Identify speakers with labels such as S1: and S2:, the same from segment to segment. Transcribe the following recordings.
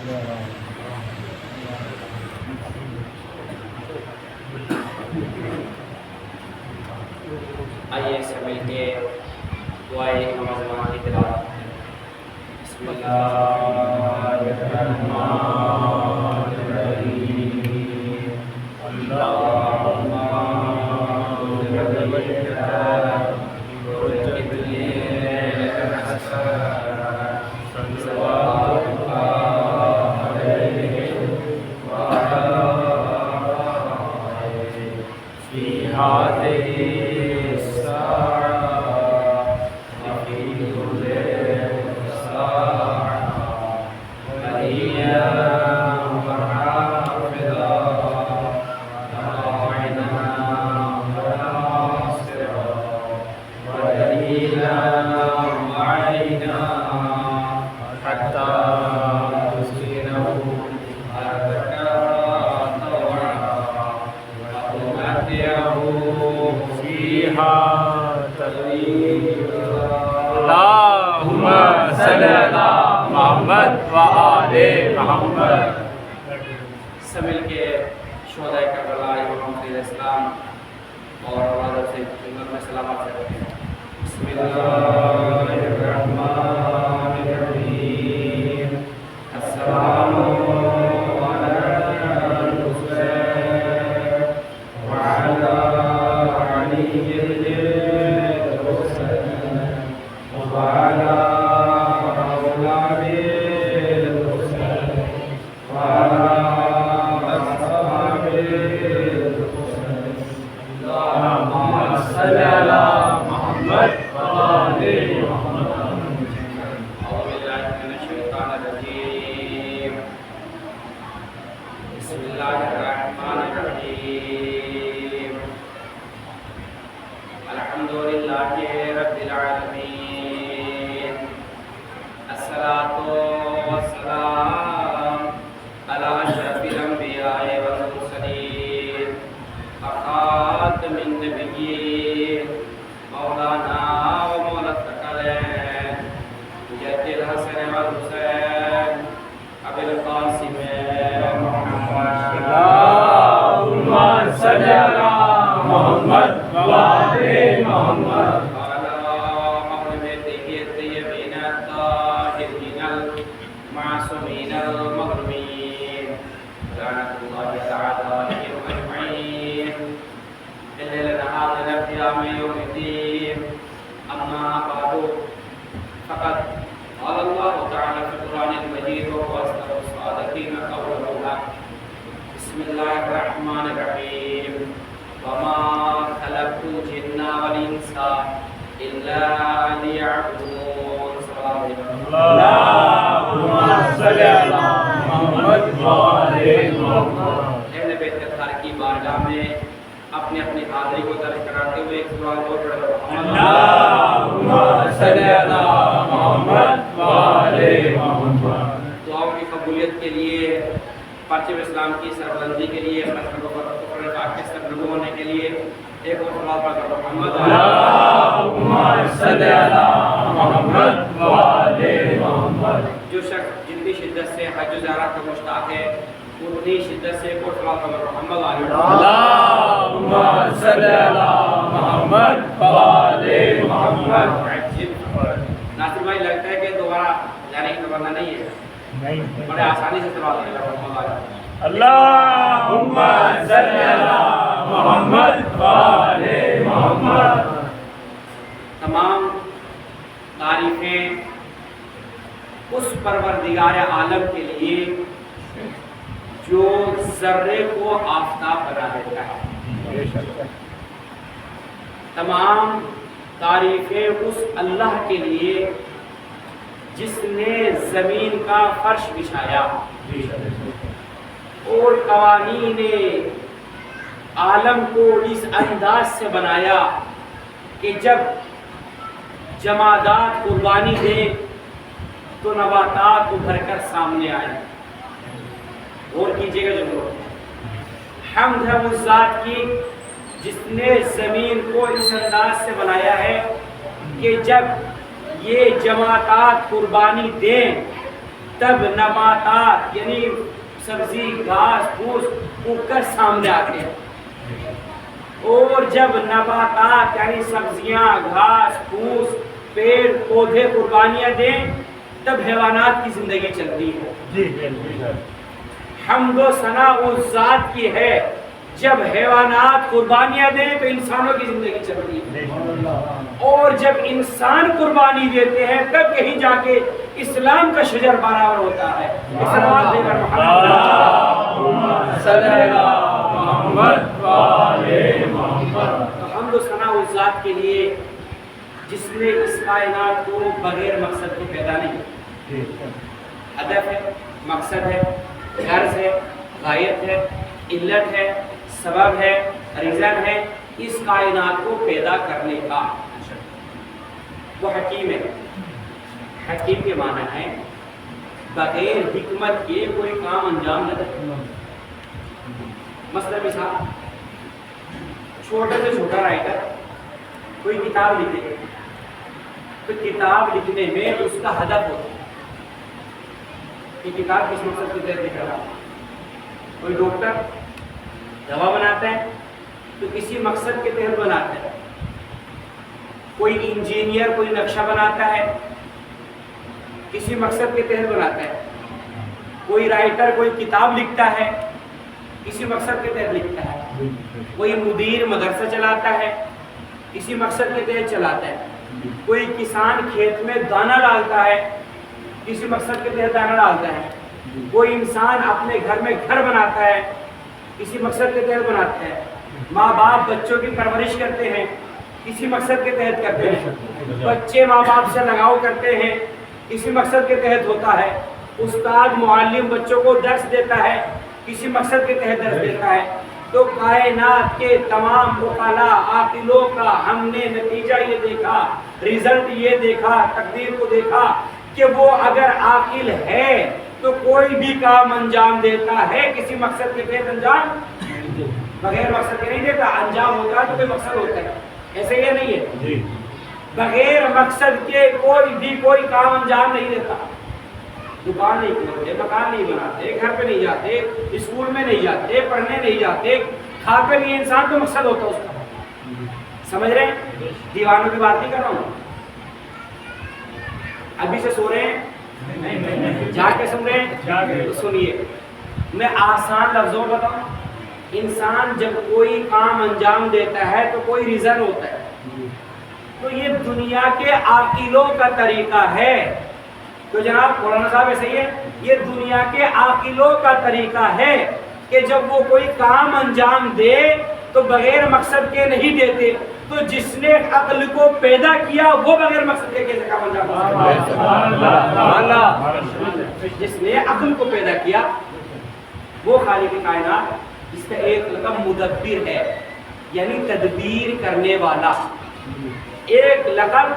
S1: آئیے سے مل کے دعائے نماز کی تلاوت۔ بسم اللہ الرحمن الرحیم اللہم
S2: اللہم صلی علی محمد و آل محمد۔
S1: سب مل کے شہدائے کربلا امام علیہ السلام اور اولاد سے خدمت میں سلامت کرتے ہیں۔ بسم اللہ الرحمن الرحیم السلام علی الحسین وعلی علی الحسین وعلی اولاد الحسین وعلی اصحاب الحسین اللہم صلی علی محمد وآل محمد۔ اعوذ باللہ من الشیطان الرجیم بسم اللہ الرحمن الرحیم الحمد للہ رب العالمین الصلاۃ والسلام علی اشرف الانبیاء والمرسلین خاتم النبیین مولانا و مولا الثقلین جد الحسن والحسین ابی القاسم محمد
S2: اللہم صلی علی محمد و آل محمد۔
S1: وعلى أهل بيته الطيبين الطاهرين المعصومين المظلومين لعنة الله تعالى عليهم أجمعين الليل نهار قيام يوم الدين أما بعد فقد قال الله تعالى في القرآن المجيد وهو أصدق الصادقين قولا بسم الله الرحمن الرحيم وما خلقت الجن والإنس إلا ليعبدون
S2: اللہم صلی علی محمد و آل محمد۔
S1: اہل بیت اطہار کی بارگاہ میں اپنی اپنی حاضری کو درج کراتے ہوئے ایک سوال بہت بڑا
S2: اللہم صلی علی محمد و آل محمد۔
S1: دعاؤں کی قبولیت کے لیے، پرچم اسلام کی سربلندی کے لیے، قرآن پاک کے سرنگو ہونے کے لیے ایک اور سوال پڑھ کر محمد
S2: اللہم صلی علی محمد و آل محمد۔
S1: جو شخص جتنی شدت سے حج و زیارت کا مشتاق ہے اتنی شدت سے ایک اور سوال پڑھ کر محمد
S2: اللہم صلی علی محمد و آل محمد۔
S1: ناصر بھائی لگتا ہے کہ دوبارہ جانے کی تمنا نہیں ہے، بڑے آسانی سے سوال ہے محمد
S2: اللہم صلی علی محمد و آل محمد۔
S1: تمام تعریفیں اس پروردگار عالم کے لیے جو ذرے کو آفتاب بنا دیتا ہے، تمام تعریفیں اس اللہ کے لیے جس نے زمین کا فرش بچھایا اور قوانین عالم کو اس انداز سے بنایا کہ جب جمادات قربانی دیں تو نباتات ابھر کر سامنے آئیں۔ غور کیجیے گا جو حمد ہے اس ذات کی جس نے زمین کو اس انداز سے بنایا ہے کہ جب یہ جماعتات قربانی دیں تب نباتات یعنی سبزی گھاس پھوس اگ کر سامنے آتے ہیں، اور جب نباتات یعنی سبزیاں گھاس پھوس پیڑ پودے قربانیاں دیں تب حیوانات کی زندگی چلتی ہے۔ حمد و ثنا اس ذات کی ہے جب حیوانات قربانیاں دیں تو انسانوں کی زندگی چلتی ہے، اور جب انسان قربانی دیتے ہیں تب کہیں جا کے اسلام کا شجر برابر ہوتا ہے۔ اسلام دے کر حمد و ثنا اس ذات کے لیے جس نے اس کائنات کو بغیر مقصد کے پیدا نہیں کیا۔ ہدف ہے، مقصد ہے، غرض ہے، غایت ہے، علت ہے، سبب ہے، ریزن ہے اس کائنات کو پیدا کرنے کا۔ وہ حکیم ہے۔ حکیم کے معنی ہے بغیر حکمت کے کوئی کام انجام نہ دے۔ مثلا مثال، چھوٹے سے چھوٹا رائٹر کوئی کتاب لکھے تو کتاب لکھنے میں اس کا ہدف ہوتا ہے کہ کتاب کس مقصد کے تحت لکھ رہا ہے۔ کوئی ڈاکٹر دوا بناتا ہے تو کسی مقصد کے تحت بناتا ہے۔ کوئی انجینئر کوئی نقشہ بناتا ہے کسی مقصد کے تحت بناتا ہے۔ کوئی رائٹر کوئی کتاب لکھتا ہے کسی مقصد کے تحت لکھتا ہے۔ کوئی مدیر مدرسہ چلاتا ہے کسی مقصد کے تحت چلاتا ہے۔ کوئی کسان کھیت میں دانہ ڈالتا ہے کسی مقصد کے تحت دانہ ڈالتا ہے۔ کوئی انسان اپنے گھر میں گھر بناتا ہے کسی مقصد کے تحت بناتا ہے۔ ماں باپ بچوں کی پرورش کرتے ہیں کسی مقصد کے تحت کرتے ہیں۔ بچے ماں باپ سے لگاؤ کرتے ہیں کسی مقصد کے تحت ہوتا ہے۔ استاد معلم بچوں کو درس دیتا ہے کسی مقصد کے تحت درس دیتا ہے۔ تو کائنات کے تمام عقلاء عاقلوں کا ہم نے نتیجہ یہ دیکھا، ریزلٹ یہ دیکھا، تقدیر کو دیکھا کہ وہ اگر عاقل ہے تو کوئی بھی کام انجام دیتا ہے کسی مقصد کے تحت انجام بغیر مقصد کے نہیں دیتا۔ انجام ہوتا ہے تو کوئی مقصد ہوتا ہے، ایسے یہ نہیں ہے۔ بغیر مقصد کے کوئی بھی کوئی کام انجام نہیں دیتا۔ دکان نہیں کھولتے، مکان نہیں بناتے، گھر پہ نہیں جاتے، اسکول میں نہیں جاتے، پڑھنے نہیں جاتے، کھاتے نہیں انسان تو مقصد ہوتا ہے اس کا۔ سمجھ رہے ہیں؟ دیوانوں کی بات نہیں کر رہا ہوں، ابھی سے سو رہے ہیں، جا کے سن رہے ہیں تو سنیے، میں آسان لفظوں میں بتاؤں۔ انسان جب کوئی کام انجام دیتا ہے تو کوئی ریزن ہوتا ہے، تو یہ دنیا کے عاقلوں کا طریقہ ہے۔ تو جناب مولانا صاحب ایسے ہی ہے، یہ دنیا کے عاقلوں کا طریقہ ہے کہ جب وہ کوئی کام انجام دے تو بغیر مقصد کے نہیں دیتے۔ تو جس نے عقل کو پیدا کیا وہ بغیر مقصد کے کیسے کام انجام دے؟ جس نے عقل کو پیدا کیا وہ خالق کائنات، اس کا ایک لقب مدبر ہے، یعنی تدبیر کرنے والا۔ ایک لقب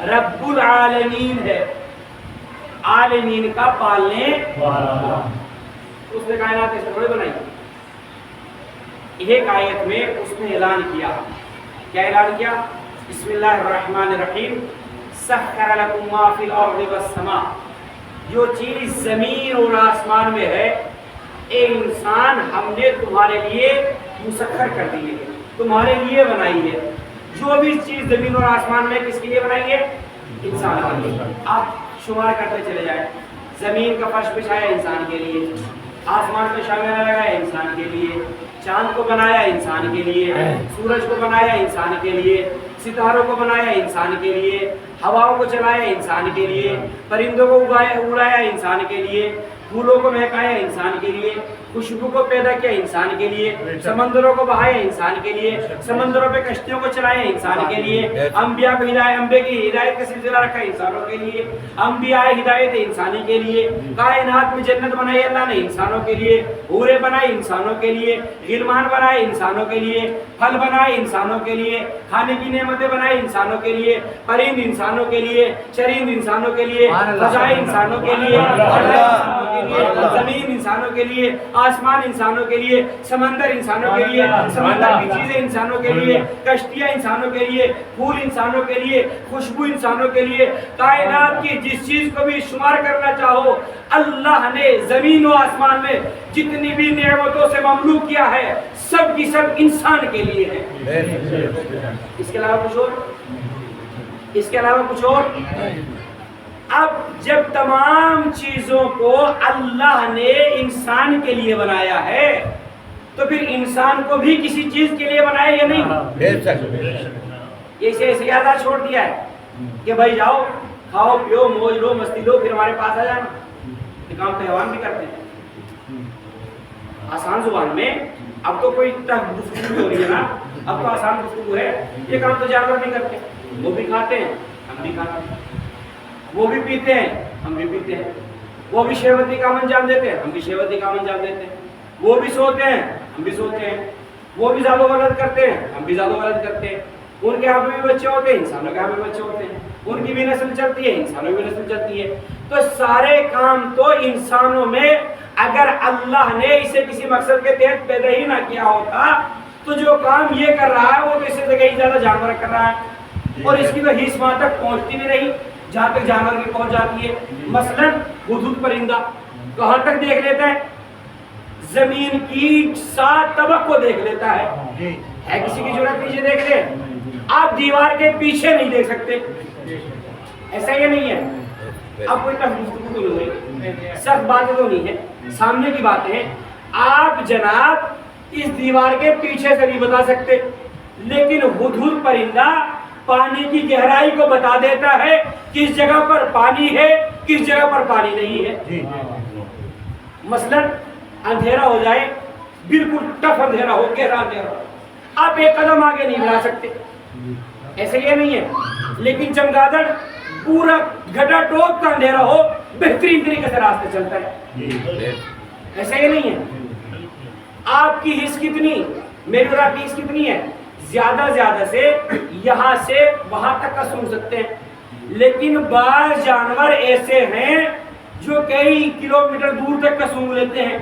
S1: رب العالمین ہے، عالمین کا پالنے والا۔ اس نے کائنات ایسے تھوڑے بنائی۔ ایک آیت میں اس نے اعلان کیا، کیا اعلان کیا؟ بسم اللہ الرحمن الرحیم، سخر لکم ما فی الارض والسماء، جو چیز زمین اور آسمان میں ہے اے انسان ہم نے تمہارے لیے مسخر کر دی ہے، تمہارے لیے بنائی ہے۔ جو بھی چیز زمین اور آسمان میں کس کے لیے بنائی ہے؟ انسان کے لیے۔ آپ شمار کرتے چلے جائیں، زمین کا فرش بچھایا انسان کے لیے، آسمان پہ شامل لگایا انسان کے لیے، چاند کو بنایا انسان کے لیے، سورج کو بنایا انسان کے لیے، ستاروں کو بنایا انسان کے لیے، ہواؤں کو چلایا انسان کے لیے، پرندوں کو اڑایا انسان کے لیے، پھولوں کو مہکایا انسان کے لیے، خوشبو کو پیدا کیا انسان کے لیے، سمندروں کو بہایا انسان کے لیے، سمندروں پہ کشتیوں کو چلایا انسان کے لیے، انبیاء کو انبیاء کی ہدایت کا سلسلہ رکھا انسانوں کے لیے، انبیاء ہدایت انسانی کے لیے، کائنات میں جنت بنائی اللہ نے انسانوں کے لیے، حوریں بنائی انسانوں کے لیے، غلمان بنائے انسانوں کے لیے، پھل بنائے انسانوں کے لیے، کھانے کی نعمتیں بنائی انسانوں کے لیے، پرند انسانوں کے لیے، چرند انسانوں کے لیے، فضائے انسانوں کے لیے، کے لیے، زمین انسانوں کے لیے، آسمان انسانوں کے لیے، سمندر انسانوں کے لیے، سمندر کی چیزیں انسانوں کے لیے، کشتیاں انسانوں کے لیے، پھول انسانوں کے لیے، خوشبو انسانوں کے لیے، کائنات کی جس چیز کو بھی شمار کرنا چاہو اللہ نے زمین و آسمان میں جتنی بھی نعمتوں سے مملو کیا ہے سب کی سب انسان کے لیے ہے۔ اس کے علاوہ کچھ اور، اس کے علاوہ کچھ اور۔ اب جب تمام چیزوں کو اللہ نے انسان کے لیے بنایا ہے تو پھر انسان کو بھی کسی چیز کے لیے بنایا یا نہیں؟ اسے یاد چھوڑ دیا ہے کہ بھائی جاؤ کھاؤ پیو موج لو مستی لو پھر ہمارے پاس آ جانا، یہ کام تو حیوان بھی کرتے ہیں آسان زبان میں۔ اب تو کوئی گفتگو ہو رہی ہے نا، اب تو آسان گفتگو ہے، یہ کام تو جانور نہیں کرتے، وہ بھی کھاتے ہیں ہم بھی کھاتے ہیں، وہ بھی پیتے ہیں ہم بھی پیتے ہیں، وہ بھی شہوتی کام انجام دیتے ہیں ہم بھی شہوتی کام انجام دیتے ہیں، وہ بھی سوتے ہیں ہم بھی سوتے ہیں، وہ بھی زیادہ غلط کرتے ہیں ہم بھی زیادہ غلط کرتے ہیں، ان کے ہاں میں بھی بچے ہوتے ہیں انسانوں کے ہاں میں بچے ہوتے ہیں، ان کی بھی نسل چلتی ہے انسانوں کی بھی نسل چلتی ہے۔ تو سارے کام تو انسانوں میں اگر اللہ نے اسے کسی مقصد کے تحت پیدا ہی نہ کیا ہوتا تو جو کام یہ کر رہا ہے وہ تو اس سے کہیں زیادہ جانور کر رہا ہے، اور اس کی تو حیث وہاں تک پہنچتی بھی نہیں جہاں تک جانور کی پہنچ جاتی ہے۔ مثلا ہدہد پرندہ کہاں تک دیکھ لیتا ہے؟ زمین کی 7 طبق کو دیکھ لیتا ہے کسی کی ضرورت پیچھے دیکھ لے، آپ دیوار کے پیچھے نہیں دیکھ سکتے، ایسا یہ نہیں ہے۔ اب کوئی گفتگو تو نہیں، سخت باتیں تو نہیں ہے، سامنے کی باتیں ہیں، آپ جناب اس دیوار کے پیچھے سے نہیں بتا سکتے، لیکن ہدہد پرندہ پانی کی گہرائی کو بتا دیتا ہے کس جگہ پر پانی ہے کس جگہ پر پانی نہیں ہے۔ مثلا اندھیرا ہو جائے، بالکل ٹف اندھیرا ہو، گہرا اندھیرا ہو، آپ ایک قدم آگے نہیں بڑھا سکتے، ایسے یہ نہیں ہے، لیکن چمگادڑ پورا گھٹا ٹوپ کا اندھیرا ہو بہترین طریقے سے راستے چلتا ہے، ایسا یہ نہیں ہے۔ آپ کی حص کتنی، میری اور آپ کی حص کتنی ہے؟ زیادہ سے یہاں سے وہاں تک کا سن سکتے ہیں، لیکن بعض جانور ایسے ہیں جو کئی کلومیٹر دور تک کا سن لیتے ہیں،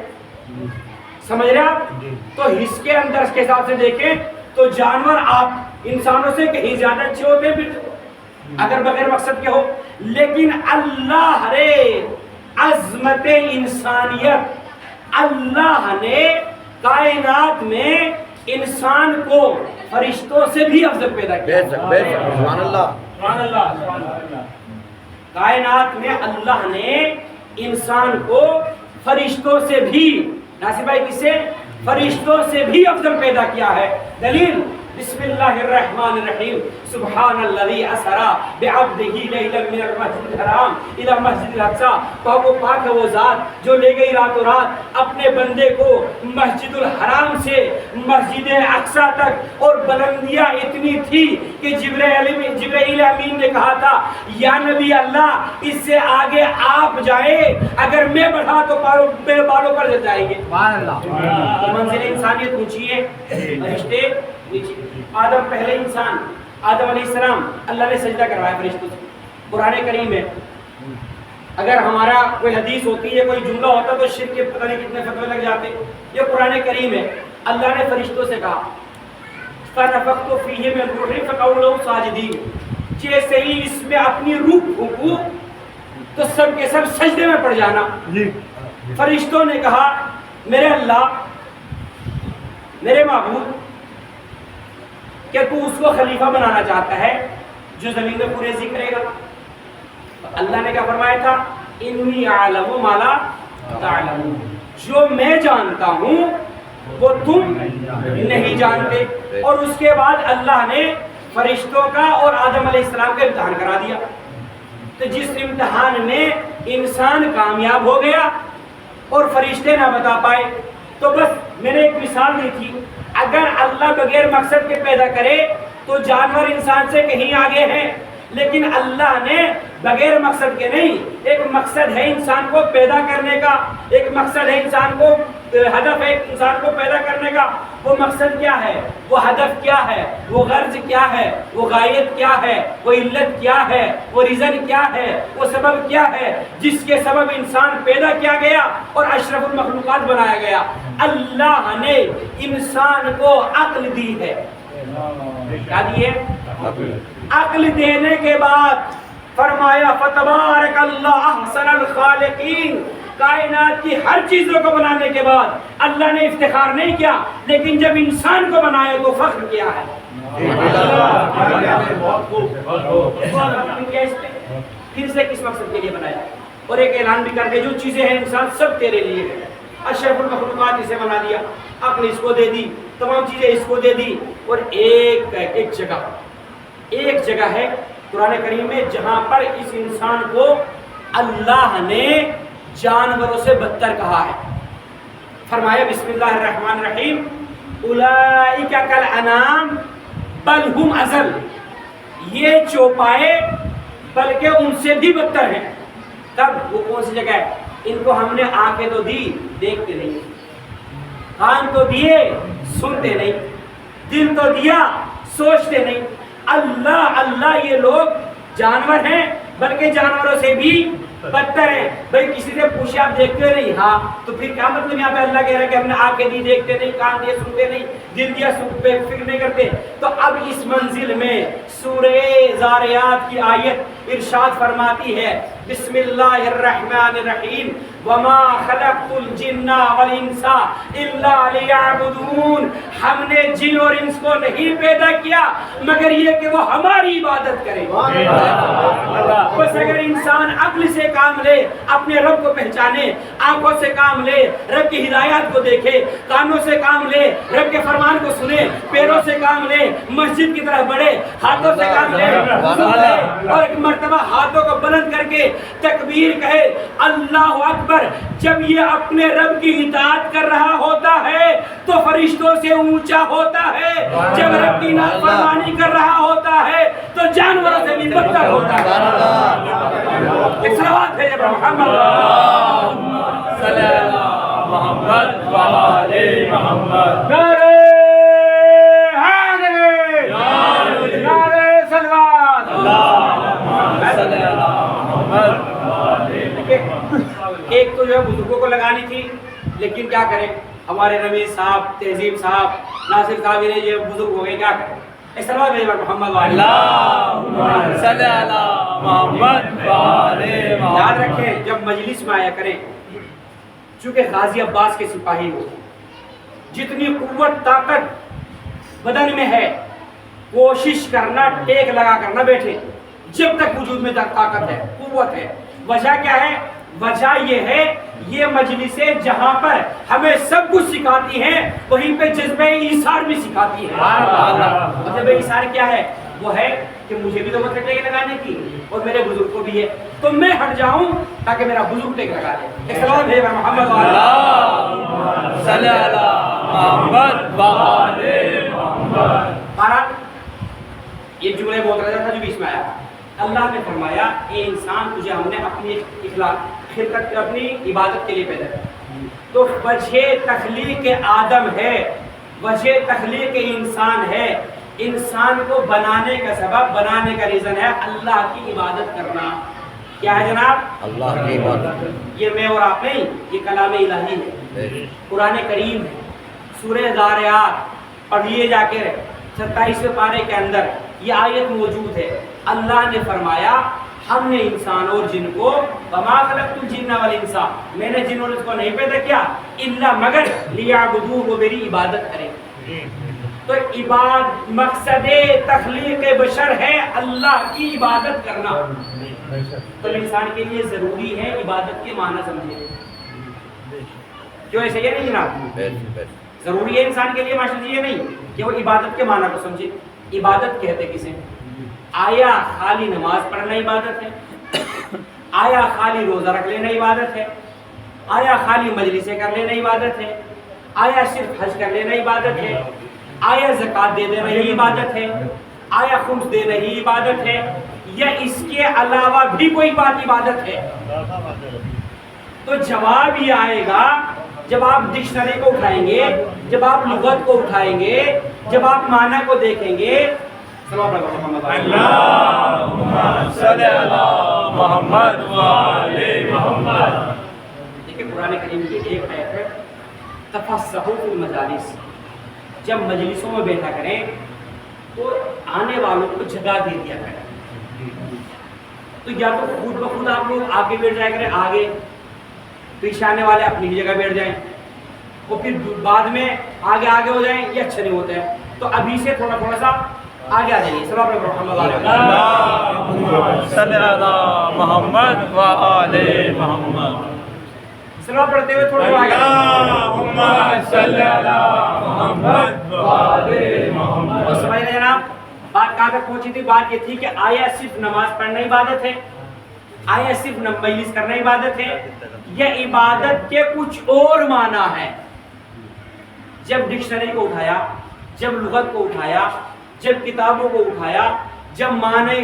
S1: سمجھ رہے آپ؟ تو حص کے اندر کے حساب سے دیکھیں تو جانور آپ انسانوں سے کہیں زیادہ اچھے ہوتے ہیں اگر بغیر مقصد کے ہو، لیکن اللہ رے عظمت انسانیت، اللہ نے کائنات میں انسان کو فرشتوں سے بھی افضل پیدا کیا۔
S2: سبحان اللہ،
S1: سبحان اللہ۔ کائنات میں اللہ نے انسان کو فرشتوں سے بھی، ناصر بھائی کس سے؟ فرشتوں سے بھی افضل پیدا کیا ہے۔ دلیل بسم اللہ الرحمن الرحیم، سبحان الذی اسری بعبدہ لیلا من المسجد الحرام الی المسجد الاقصی، پاک ہے وہ ذات جو لے گئی راتوں رات اپنے بندے کو مسجد الحرام سے مسجد اقصی تک، اور بلندیاں اتنی تھی کہ جبرائیل امین نے کہا تھا یا نبی اللہ اس سے آگے آپ جائیں، اگر میں بڑھا تو میرے بالوں پر جائیں گے۔ تو منزل انسانیت اونچی ہے، فرشتے نیچے۔ آدم پہلے انسان، آدم علیہ السلام اللہ نے سجدہ کروایا فرشتوں سے، قرآن کریم ہے۔ اگر ہمارا کوئی حدیث ہوتی ہے کوئی جملہ ہوتا تو شرک کے پتہ نہیں کتنے فتوے لگ جاتے، یہ قرآن کریم ہے۔ اللہ نے فرشتوں سے کہا فَنَفَخْتُ فِيهِ مِن رُوحِي فَقَعُوا لَهُ سَاجِدِينَ، جیسے ہی اس میں اپنی روح پھونکو تو سب کے سب سجدے میں پڑ جانا۔ فرشتوں نے کہا میرے اللہ، میرے معبود، کہ تو اس کو خلیفہ بنانا چاہتا ہے جو زمین میں پورے ذکر کرے گا؟ تو اللہ نے کیا فرمایا تھا؟ انی اعلم ما لا تعلمون، جو میں جانتا ہوں وہ تم نہیں جانتے۔ اور اس کے بعد اللہ نے فرشتوں کا اور آدم علیہ السلام کا امتحان کرا دیا، تو جس امتحان میں انسان کامیاب ہو گیا اور فرشتے نہ بتا پائے، تو بس میں نے ایک مثال دی تھی، اگر اللہ بغیر مقصد کے پیدا کرے تو جانور انسان سے کہیں آگے ہیں، لیکن اللہ نے بغیر مقصد کے نہیں، ایک مقصد ہے انسان کو پیدا کرنے کا، ایک مقصد ہے انسان کو، ہدف ہے انسان کو پیدا کرنے کا۔ وہ مقصد کیا ہے، وہ ہدف کیا ہے، وہ غرض کیا ہے، وہ غایت کیا ہے، وہ علت کیا ہے، وہ ریزن کیا ہے، وہ سبب کیا ہے جس کے سبب انسان پیدا کیا گیا اور اشرف المخلوقات بنایا گیا۔ اللہ نے انسان کو عقل دی ہے۔ کیا دی ہے؟ عقل دینے کے بعد فرمایا فتبارک اللہ احسن الخالقین۔ کائنات کی ہر چیزوں کو بنانے کے بعد اللہ نے افتخار نہیں کیا، لیکن جب انسان کو بنایا تو فخر کیا ہے۔ پھر سے کس مقصد کے لیے بنایا، اور ایک اعلان بھی کر کے جو چیزیں ہیں انسان سب تیرے لیے ہے۔ اشرف المخلوقات اسے بنا دیا، عقل اس کو دے دی، تمام چیزیں اس کو دے دی۔ اور ایک جگہ ہے قرآن کریم میں جہاں پر اس انسان کو اللہ نے جانوروں سے بدتر کہا ہے۔ فرمایا بسم اللہ الرحمن الرحیم اولئک کالانعام بل ہم اضل۔ یہ چوپائے بلکہ ان سے بھی بدتر ہیں۔ تب وہ کون سی جگہ ہے؟ ان کو ہم نے آنکھیں تو دی، دیکھتے نہیں، کان تو دیے، سنتے نہیں، دل تو دیا، سوچتے نہیں۔ اللہ یہ لوگ جانور ہیں بلکہ جانوروں سے بھی بدتر ہیں۔ بھائی کسی سے پوچھے آپ دیکھتے نہیں، ہاں تو پھر کیا مطلب یہاں پہ اللہ کہہ رہا ہے کہ ہم نے آنکھیں دی، دیکھتے نہیں، کان دیے، سنتے نہیں، دل دیا، فکر نہیں کرتے۔ تو اب اس منزل میں سورہ زاریات کی آیت ارشاد فرماتی ہے بسم اللہ الرحمن الرحیم وما خلقت الجن والانس الا لیعبدون۔ ہم نے جن اور انس کو نہیں پیدا کیا مگر یہ کہ وہ ہماری عبادت کریں۔ بس اگر انسان عقل سے کام لے، اپنے رب کو پہچانے، آنکھوں سے کام لے، رب کی ہدایات کو دیکھے، کانوں سے کام لے، رب کے فرمان کو سنے، پیروں سے کام لے، مسجد کی طرف بڑھے، ہاتھوں سے کام لے، اور ایک مرتبہ ہاتھوں کو بلند کر کے تکبیر کہے اللہ اکبر۔ جب یہ اپنے رب کی اطاعت کر رہا ہوتا ہے تو فرشتوں سے اونچا ہوتا ہے، جب رب کی نافرمانی کر رہا ہوتا ہے تو جانوروں سے بھی بدتر ہوتا ہے۔ ایک صلوات بھیجے محمد صلی اللہ محمد وعلی محمد۔ نعرہ حیدری، نعرہ صلوات، اللہم صلی اللہ محمد۔ ایک تو جو ہے بزرگوں کو لگانی تھی، لیکن کیا کریں، ہمارے رمیز صاحب، تہذیب صاحب، ناصر صاحب یہ بزرگ ہو گئے، کیا کریں۔ اس طرح محمد
S2: اللہم صلی اللہ محمد وعلی محمد۔
S1: یاد رکھیں جب مجلس میں آیا کریں، چونکہ غازی عباس کے سپاہی ہو، جتنی قوت طاقت بدن میں ہے کوشش کرنا ٹیک لگا کر نہ بیٹھے جب تک وجود میں طاقت ہے، قوت ہے۔ وجہ کیا ہے؟ وجہ یہ ہے یہ مجلسیں جہاں پر ہمیں سب کچھ سکھاتی ہیں وہیں پہ جذبہ ایثار بھی سکھاتی ہے۔ جذبہ ایثار کیا ہے؟ وہ ہے کہ مجھے بھی تو وقت ٹیک لگانے کی اور میرے بزرگ کو بھی ہے، تو میں ہٹ جاؤں تاکہ میرا بزرگ ٹیک لگا دے۔ ایک سلام ہے محمد صلی اللہ محمد وعلی محمد۔ یہ جملہ بہت رہا تھا جو بیچ میں آیا۔ اللہ نے فرمایا اے انسان تجھے ہم نے اپنی خلقت اپنی عبادت کے لیے پیدا کیا، تو وجہ تخلیق آدم ہے، وجہ تخلیق انسان ہے۔ انسان کو بنانے کا سبب، بنانے کا ریزن ہے اللہ کی عبادت کرنا۔ کیا ہے جناب؟
S2: اللہ کی عبادت۔
S1: یہ میں اور آپ نہیں، یہ کلام الہی ہے، قرآن کریم ہے۔ سورہ زاریات پڑھیے جا کے 27ویں پارے کے اندر یہ آیت موجود ہے۔ اللہ نے فرمایا ہم نے انسان اور جن کو وما خلقت الجن والانس، میں نے جن اور انس کو نہیں پیدا کیا الا مگر لیعبدون، وہ میری عبادت کریں۔ تو مقصد تخلیق بشر ہے اللہ کی عبادت کرنا۔ تو انسان کے لیے ضروری ہے عبادت کے معنی سمجھے، جو ایسے یہ نہیں جناب، ضروری ہے انسان کے لیے ماشاء یہ نہیں کہ وہ عبادت کے معنی کو سمجھے۔ عبادت کہتے کسے؟ آیا خالی نماز پڑھنا عبادت ہے؟ آیا خالی روزہ رکھ لینا عبادت ہے؟ آیا خالی مجلسیں کر لینا عبادت ہے؟ آیا صرف حج کر لینا عبادت ہے؟ آیا زکوٰۃ دے دینا ہی عبادت ہے؟ آیا خمس دینا ہی عبادت ہے؟ یا اس کے علاوہ بھی کوئی بات عبادت ہے؟ تو جواب یہ آئے گا جب آپ ڈکشنری کو اٹھائیں گے، جب آپ لغت کو اٹھائیں گے، جب آپ معنی کو دیکھیں گے۔
S2: اللہم صلی علی محمد و آل محمد۔
S1: دیکھیں قرآن کریم کی ایک آیت ہے، تفسحوا فی المجالس، جب مجلسوں میں بیٹھا کریں تو آنے والوں کو جگہ دے دیا کریں۔ تو یا تو خود بخود آپ لوگ آگے بیٹھ جائے کریں، آگے، پیچھے آنے والے اپنی ہی جگہ بیٹھ جائیں، اور پھر بعد میں آگے آگے ہو جائیں، یہ اچھا نہیں ہوتا ہے۔ تو ابھی سے تھوڑا تھوڑا سا آگے آ جائیے۔ سب آپ
S2: اللہم صلی علی محمد و آل محمد۔
S1: سلام پڑھتے ہوئے تھوڑا آگے
S2: اللہم صلی علی محمد و آل محمد۔
S1: اور سمجھ رہے جناب بات کہاں تک پہنچی تھی؟ بات یہ تھی کہ آیا صرف نماز پڑھنا عبادت ہے؟ آیا صرف مجلس کرنا عبادت ہے؟ یا عبادت کے کچھ اور معنی ہے؟ جب ڈکشنری کو اٹھایا، جب لغت کو اٹھایا، جب کتابوں کو اٹھایا، جب معنی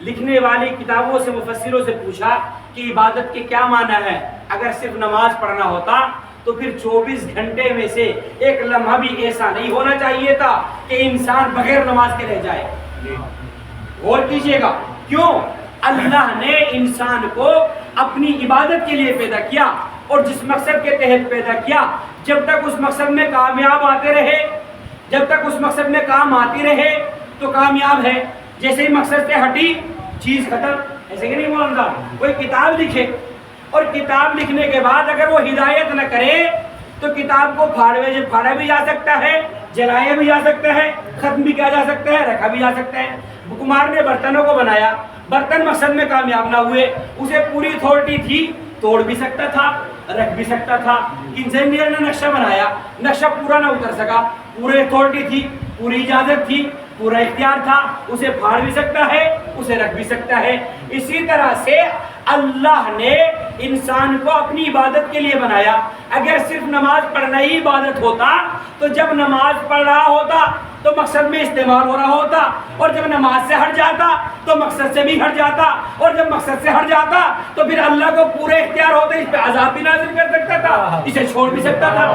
S1: لکھنے والی کتابوں سے، مفسروں سے پوچھا کہ عبادت کے کیا معنی ہے، اگر صرف نماز پڑھنا ہوتا تو پھر 24 گھنٹے میں سے ایک لمحہ بھی ایسا نہیں ہونا چاہیے تھا کہ انسان بغیر نماز کے رہ جائے۔ غور کیجئے گا، کیوں؟ اللہ نے انسان کو اپنی عبادت کے لیے پیدا کیا، اور جس مقصد کے تحت پیدا کیا، جب تک اس مقصد میں کامیاب آتے رہے، جب تک اس مقصد میں کام آتی رہے تو کامیاب ہے۔ جیسے ہی مقصد سے ہٹی چیز ختم، ایسے کہ نہیں مولانا؟ کوئی کتاب لکھے اور کتاب لکھنے کے بعد اگر وہ ہدایت نہ کرے تو کتاب کو پھاڑا بھی جا سکتا ہے، جلایا بھی جا سکتا ہے، ختم بھی کیا جا سکتا ہے، رکھا بھی جا سکتا ہے۔ کمار نے برتنوں کو بنایا، برتن مقصد میں کامیاب نہ ہوئے، اسے پوری اتھارٹی تھی، توڑ بھی سکتا تھا، رکھ بھی سکتا تھا۔ انجینئر نے نقشہ بنایا، نقشہ پورا نہ اتر سکا، پوری اتھارٹی تھی، پوری اجازت تھی، پورا اختیار تھا، اسے پھاڑ بھی سکتا ہے، اسے رکھ بھی سکتا ہے۔ اسی طرح سے اللہ نے انسان کو اپنی عبادت کے لیے بنایا۔ اگر صرف نماز پڑھنا ہی عبادت ہوتا تو جب نماز پڑھ رہا ہوتا تو مقصد میں استعمال ہو رہا ہوتا، اور جب نماز سے ہٹ جاتا تو مقصد سے بھی ہٹ جاتا، اور جب مقصد سے ہٹ جاتا تو پھر اللہ کو پورے اختیار ہوتے، اس پہ عذاب بھی نازل کر سکتا تھا، اسے چھوڑ بھی سکتا تھا۔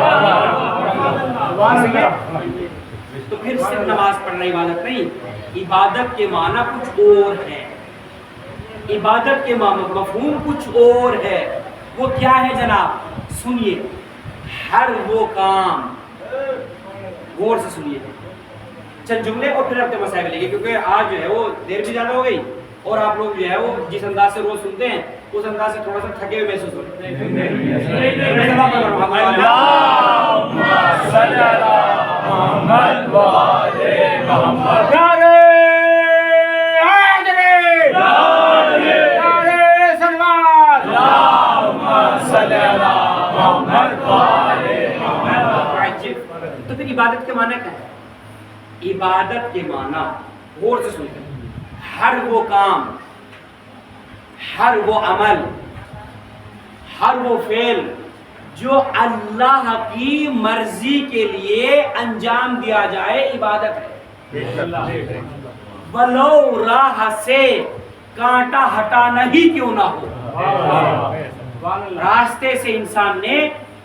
S1: تو پھر صرف نماز پڑھنا عبادت نہیں، عبادت کے معنی کچھ اور ہے، عبادت کے مفہوم کچھ اور ہے۔ وہ کیا ہے جناب؟ سنیے، ہر وہ کام، غور سے سنیے چند جملے اور پھر اپنے مسائل لے گے، کیونکہ آج جو ہے وہ دیر بھی زیادہ ہو گئی، اور آپ لوگ جو ہے وہ جس انداز سے روز سنتے ہیں اس انداز سے تھوڑا سا تھکے ہوئے محسوس ہوتے ہیں۔
S2: اللہم صلی علی محمد و آل محمد۔
S1: تو پھر عبادت کے معنی کیا ہے؟ عبادت کے معنی غور سے سنتے ہیں، ہر وہ کام، ہر وہ عمل، ہر وہ فعل جو اللہ کی مرضی کے لیے انجام دیا جائے عبادت ہے، ولو راہ سے کانٹا ہٹانا ہی کیوں نہ ہو۔ راستے سے انسان نے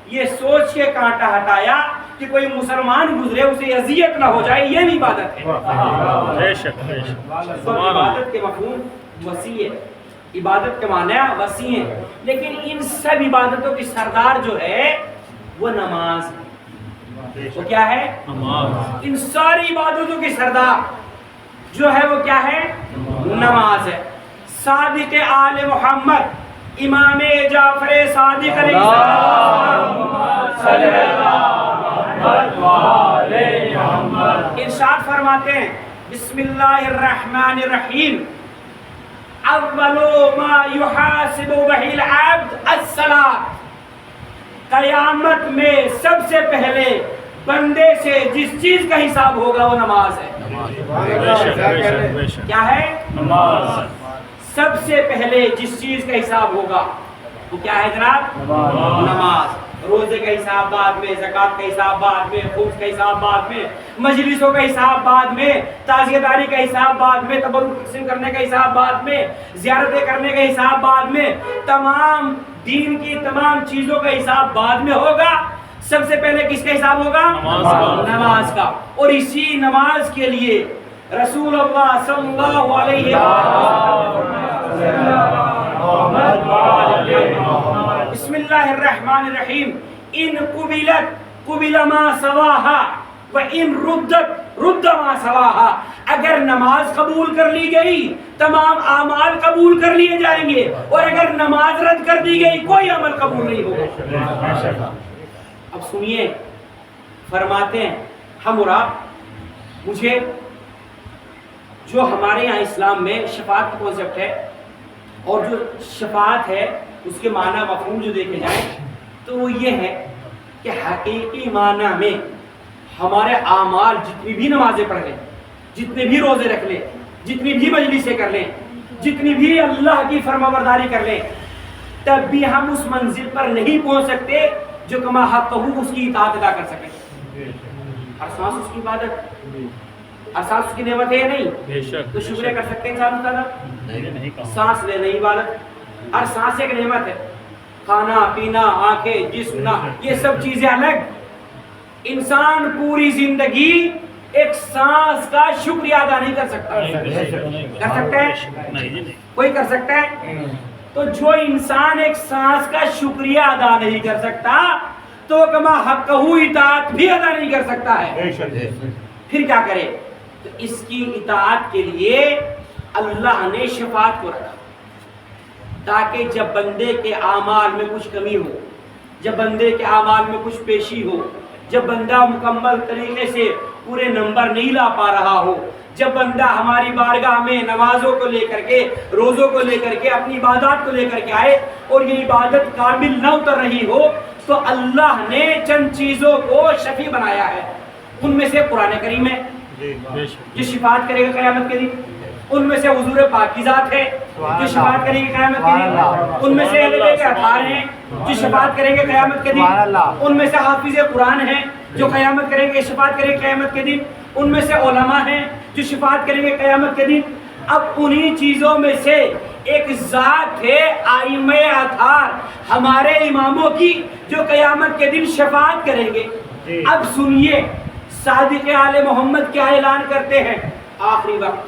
S1: یہ سوچ کے کانٹا ہٹایا کہ کوئی مسلمان گزرے اسے اذیت نہ ہو جائے، یہ بھی عبادت ہے۔ تو عبادت کے مفہوم وسیع ہے، عبادت کے معنی وسیع ہیں، لیکن ان سب عبادتوں کی سردار جو ہے وہ نماز ہے۔ وہ کیا ہے؟ ان ساری عبادتوں کی سردار جو ہے وہ کیا ہے؟ نماز ہے۔ صادق آل محمد امام جعفر صادق علیہ السلام ارشاد فرماتے ہیں، بسم اللہ الرحمن الرحیم، اول ما یحاسب بہ العبد الصلاۃ، قیامت میں سب سے پہلے بندے سے جس چیز کا حساب ہوگا وہ نماز ہے۔ کیا ہے؟ نماز۔ سب سے پہلے جس چیز کا حساب ہوگا وہ کیا ہے جناب؟ نماز۔ روزے کا حساب بعد میں، زکوٰۃ کا حساب بعد میں، خمس کا حساب بعد میں، مجلسوں کا حساب بعد میں، تعزیہ داری کا حساب بعد میں، تبرک تقسیم کرنے کا حساب بعد میں، زیارتیں کرنے کا حساب بعد میں، تمام دین کی تمام چیزوں کا حساب بعد میں ہوگا۔ سب سے پہلے کس کا حساب ہوگا؟ نماز کا۔ اور اسی نماز کے لیے رسول اللہ صلی اللہ علیہ وسلم بسم اللہ الرحمن الرحیم ان قبلت قبل ما سواها وان ردت رد ما سواها، اگر نماز قبول کر لی گئی تمام اعمال قبول کر لیے جائیں گے، اور اگر نماز رد کر دی گئی کوئی عمل قبول نہیں ہوگا۔ اب سنیے، فرماتے ہیں ہم اور آپ، مجھے جو ہمارے یہاں اسلام میں شفاعت کا کانسیپٹ ہے، اور جو شفاعت ہے اس کے معنی مفہوم جو دیکھے جائیں تو وہ یہ ہے کہ حقیقی معنی میں ہمارے اعمال جتنی بھی نمازیں پڑھ لیں، جتنے بھی روزے رکھ لیں، جتنی بھی مجلسیں کر لیں، جتنی بھی اللہ کی فرمانبرداری کر لیں، تب بھی ہم اس منزل پر نہیں پہنچ سکتے جو کما حق اس کی اطاعت ادا کر سکیں۔ ہر سانس اس کی عبادت، ہر سانس اس کی نعمت ہے نہیں، تو شکریہ کر سکتے ہیں انسان اس کا؟ سانس لینا عبادت، ہر سانس ایک نعمت ہے۔ کھانا پینا، آنکھیں، جسم، یہ سب چیزیں الگ۔ انسان پوری زندگی ایک سانس کا شکریہ ادا نہیں کر سکتا۔ کر سکتا ہے؟ کوئی کر سکتا ہے؟ تو جو انسان ایک سانس کا شکریہ ادا نہیں کر سکتا تو کما حقہ اطاعت بھی ادا نہیں کر سکتا ہے۔ پھر کیا کرے؟ تو اس کی اطاعت کے لیے اللہ نے شفاعت کو رکھا، تاکہ جب بندے کے اعمال میں کچھ کمی ہو، جب بندے کے اعمال میں کچھ پیشی ہو، جب بندہ مکمل طریقے سے پورے نمبر نہیں لا پا رہا ہو، جب بندہ ہماری بارگاہ میں نمازوں کو لے کر کے، روزوں کو لے کر کے، اپنی عبادات کو لے کر کے آئے اور یہ عبادت کامل نہ اتر رہی ہو، تو اللہ نے چند چیزوں کو شفیع بنایا ہے۔ ان میں سے قرآن کریم ہے جو شفاعت کرے گا قیامت کے دن، ان میں سے حضور پاک کی ذات ہے جو شفاعت کرے گی قیامت کے دن، ان میں سے اہل بیت اطہار ہیں جو شفاعت کریں گے قیامت کے دن، ان میں سے حافظ قرآن ہیں جو قیامت کریں گے، شفاعت کریں گے قیامت کے دن، ان میں سے علماء ہیں جو شفاعت کریں گے قیامت کے دن۔ اب انہی چیزوں میں سے ایک ذات ہے ائمہ اطہار، ہمارے اماموں کی، جو قیامت کے دن شفاعت کریں گے۔ اب سنیے صادق آل محمد کیا اعلان کرتے ہیں؟ آخری وقت،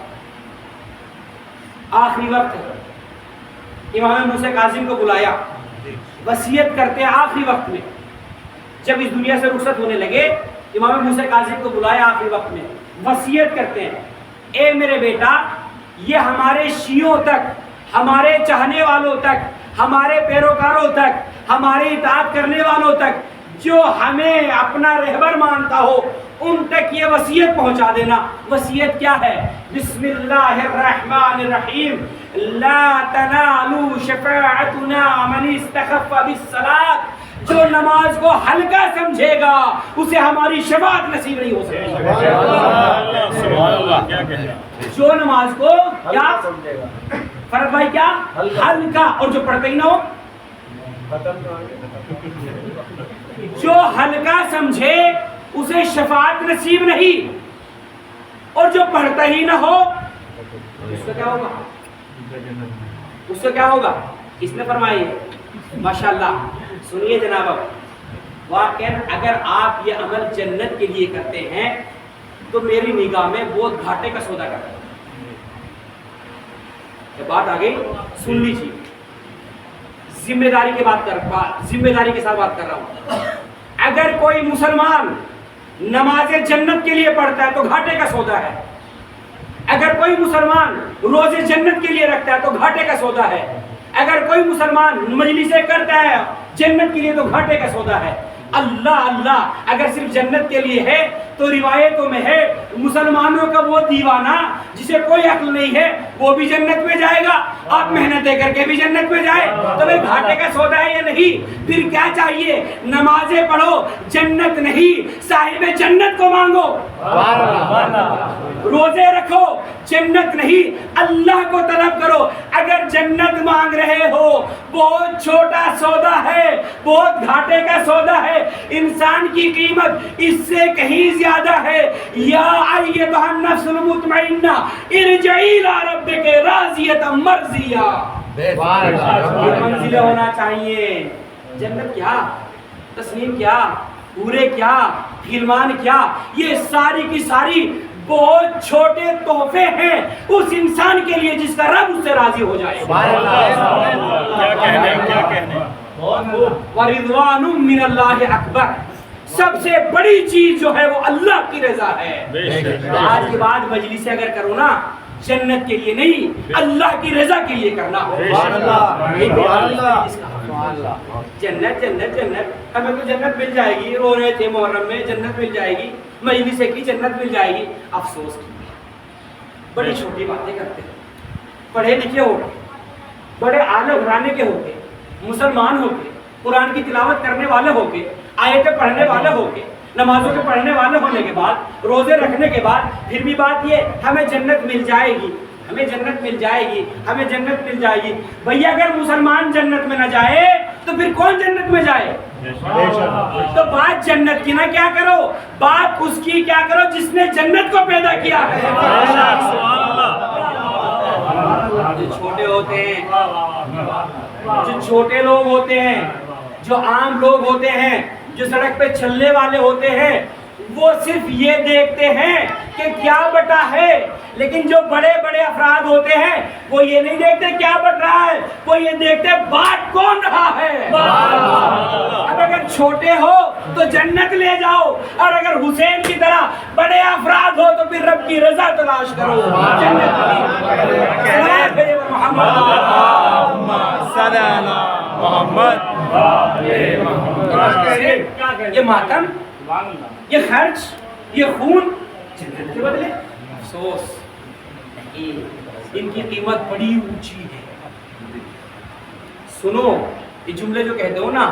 S1: آخری وقت امام موسیٰ کاظم کو بلایا، وصیت کرتے ہیں آخری وقت میں، جب اس دنیا سے رخصت ہونے لگے امام موسیٰ کاظم کو بلایا آخری وقت میں، وصیت کرتے ہیں، اے میرے بیٹا، یہ ہمارے شیعوں تک، ہمارے چاہنے والوں تک، ہمارے پیروکاروں تک، ہماری اطاعت کرنے والوں تک، جو ہمیں اپنا رہبر مانتا ہو، ان تک یہ وصیت پہنچا دینا۔ وصیت کیا ہے؟ بسم اللہ الرحمن الرحیم، لا تنالوا شفاعتنا من استخف بالصلاۃ، جو نماز کو ہلکا سمجھے گا اسے ہماری شفاعت نصیب نہیں ہو سکتی۔ جو نماز کو کیا فرض بھائی کیا ہلکا، اور جو پڑھتے ہی نہ ہو، جو ہلکا سمجھے اسے شفاعت نصیب نہیں، اور جو پڑھتا ہی نہ ہو اس کا کیا ہوگا؟ اس کا کیا ہوگا؟ اس نے فرمائی ہے ماشاءاللہ۔ سنیے جناب، واقعاً اگر آپ یہ عمل جنت کے لیے کرتے ہیں تو میری نگاہ میں بہت گھاٹے کا سودا کرتے ہیں۔ بات آ گئی، سن لیجیے، ذمہ داری کے ساتھ بات کر رہا ہوں۔ اگر کوئی مسلمان نماز جنت کے لیے پڑھتا ہے تو گھاٹے کا سودا ہے، اگر کوئی مسلمان روزے جنت کے لیے رکھتا ہے تو گھاٹے کا سودا ہے، اگر کوئی مسلمان مجلسیں کرتا ہے جنت کے لیے تو گھاٹے کا سودا ہے۔ اللہ اللہ، اگر صرف جنت کے لیے ہے تو روایتوں میں ہے مسلمانوں کا وہ دیوانہ جسے کوئی عقل نہیں ہے وہ بھی جنت میں جائے گا، آپ محنتیں کر کے بھی جنت میں جائے، تو بھائی گھاٹے کا سودا ہے یا نہیں؟ پھر کیا چاہیے؟ نمازیں پڑھو، جنت نہیں صاحب جنت کو مانگو۔ روزے رکھو، جنت نہیں اللہ کو طلب کرو۔ اگر جنت مانگ رہے ہو بہت چھوٹا سودا ہے، بہت گھاٹے کا سودا ہے، انسان کی قیمت اس سے کہیں زیادہ ہے۔ یا ایھا النفس المطمئنہ ارجعی الی ربک راضیۃ مرضیہ، یہ منزل ہونا چاہیے۔ جنت کیا، تسلیم کیا، پورے کیا، غلمان کیا، یہ ساری کی ساری بہت چھوٹے تحفے ہیں اس انسان کے لیے جس کا رب اس سے راضی ہو جائے۔
S2: کیا کہنے
S1: وَرِضْوَانٌ مِّنَ اللَّهِ اکبر، سب سے بڑی چیز جو ہے وہ اللہ کی رضا ہے۔ آج کے بعد مجلس اگر کرو نا جنت کے لیے نہیں، اللہ کی رضا کے لیے کرنا۔ جنت جنت جنت، ہمیں تو جنت مل جائے گی، رو رہے تھے محرم میں جنت مل جائے گی، مجلس کی جنت مل جائے گی۔ افسوس کی بڑی چھوٹی باتیں کرتے ہیں، پڑھے لکھے ہو کے، بڑے اعلیٰ گھرانے کے ہو کے، مسلمان ہو کے، قرآن کی تلاوت کرنے والے ہو کے، آیتیں پڑھنے والے ہو کے، نمازوں کے پڑھنے والے ہونے کے بعد، روزے رکھنے کے بعد پھر بھی بات یہ ہمیں جنت مل جائے گی، ہمیں جنت مل جائے گی، ہمیں جنت مل جائے گی۔ بھئی اگر مسلمان جنت میں نہ جائے تو پھر کون جنت میں جائے؟ تو بات جنت کی نہ کیا کرو، بات اس کی کیا کرو جس نے جنت کو پیدا کیا ہے۔ جو چھوٹے ہوتے ہیں، جو چھوٹے لوگ ہوتے ہیں، جو عام لوگ ہوتے ہیں، جو سڑک پہ چلنے والے ہوتے ہیں، وہ صرف یہ دیکھتے ہیں کہ کیا بٹا ہے، لیکن جو بڑے بڑے افراد ہوتے ہیں وہ یہ نہیں دیکھتے کیا بٹ رہا ہے، وہ یہ دیکھتے بات کون رہا ہے۔ اب اگر چھوٹے ہو تو جنت لے جاؤ، اور اگر حسین کی طرح بڑے افراد ہو تو پھر رب کی رضا تلاش کرو، جنت کی۔ یہ ماتم، یہ خرچ، یہ خون جنت کے بدلے؟ افسوس نہیں، ان کی قیمت بڑی اونچی ہے۔ سنو، یہ جملے جو کہتے ہو نا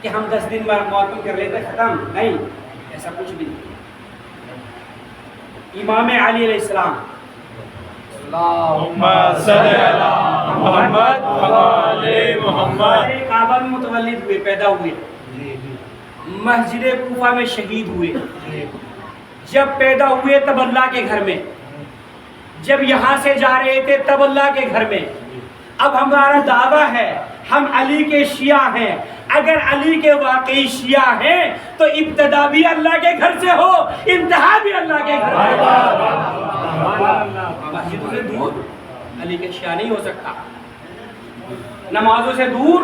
S1: کہ ہم 10 دن معتم کر لیتے ختم، نہیں، ایسا کچھ بھی نہیں۔ امام علی علیہ السلام کعبہ میں متولد ہوئے، پیدا ہوئے، مسجد کوفہ میں شہید ہوئے۔ جب پیدا ہوئے تب اللہ کے گھر میں، جب یہاں سے جا رہے تھے تب اللہ کے گھر میں۔ اب ہمارا دعویٰ ہے ہم علی کے شیعہ ہیں، اگر علی کے واقعی شیعہ ہیں تو ابتدا بھی اللہ کے گھر سے ہو، انتہا بھی اللہ کے گھر سے ہو۔ مسجدوں سے دور علی کے شیعہ نہیں ہو سکتا، نمازوں سے دور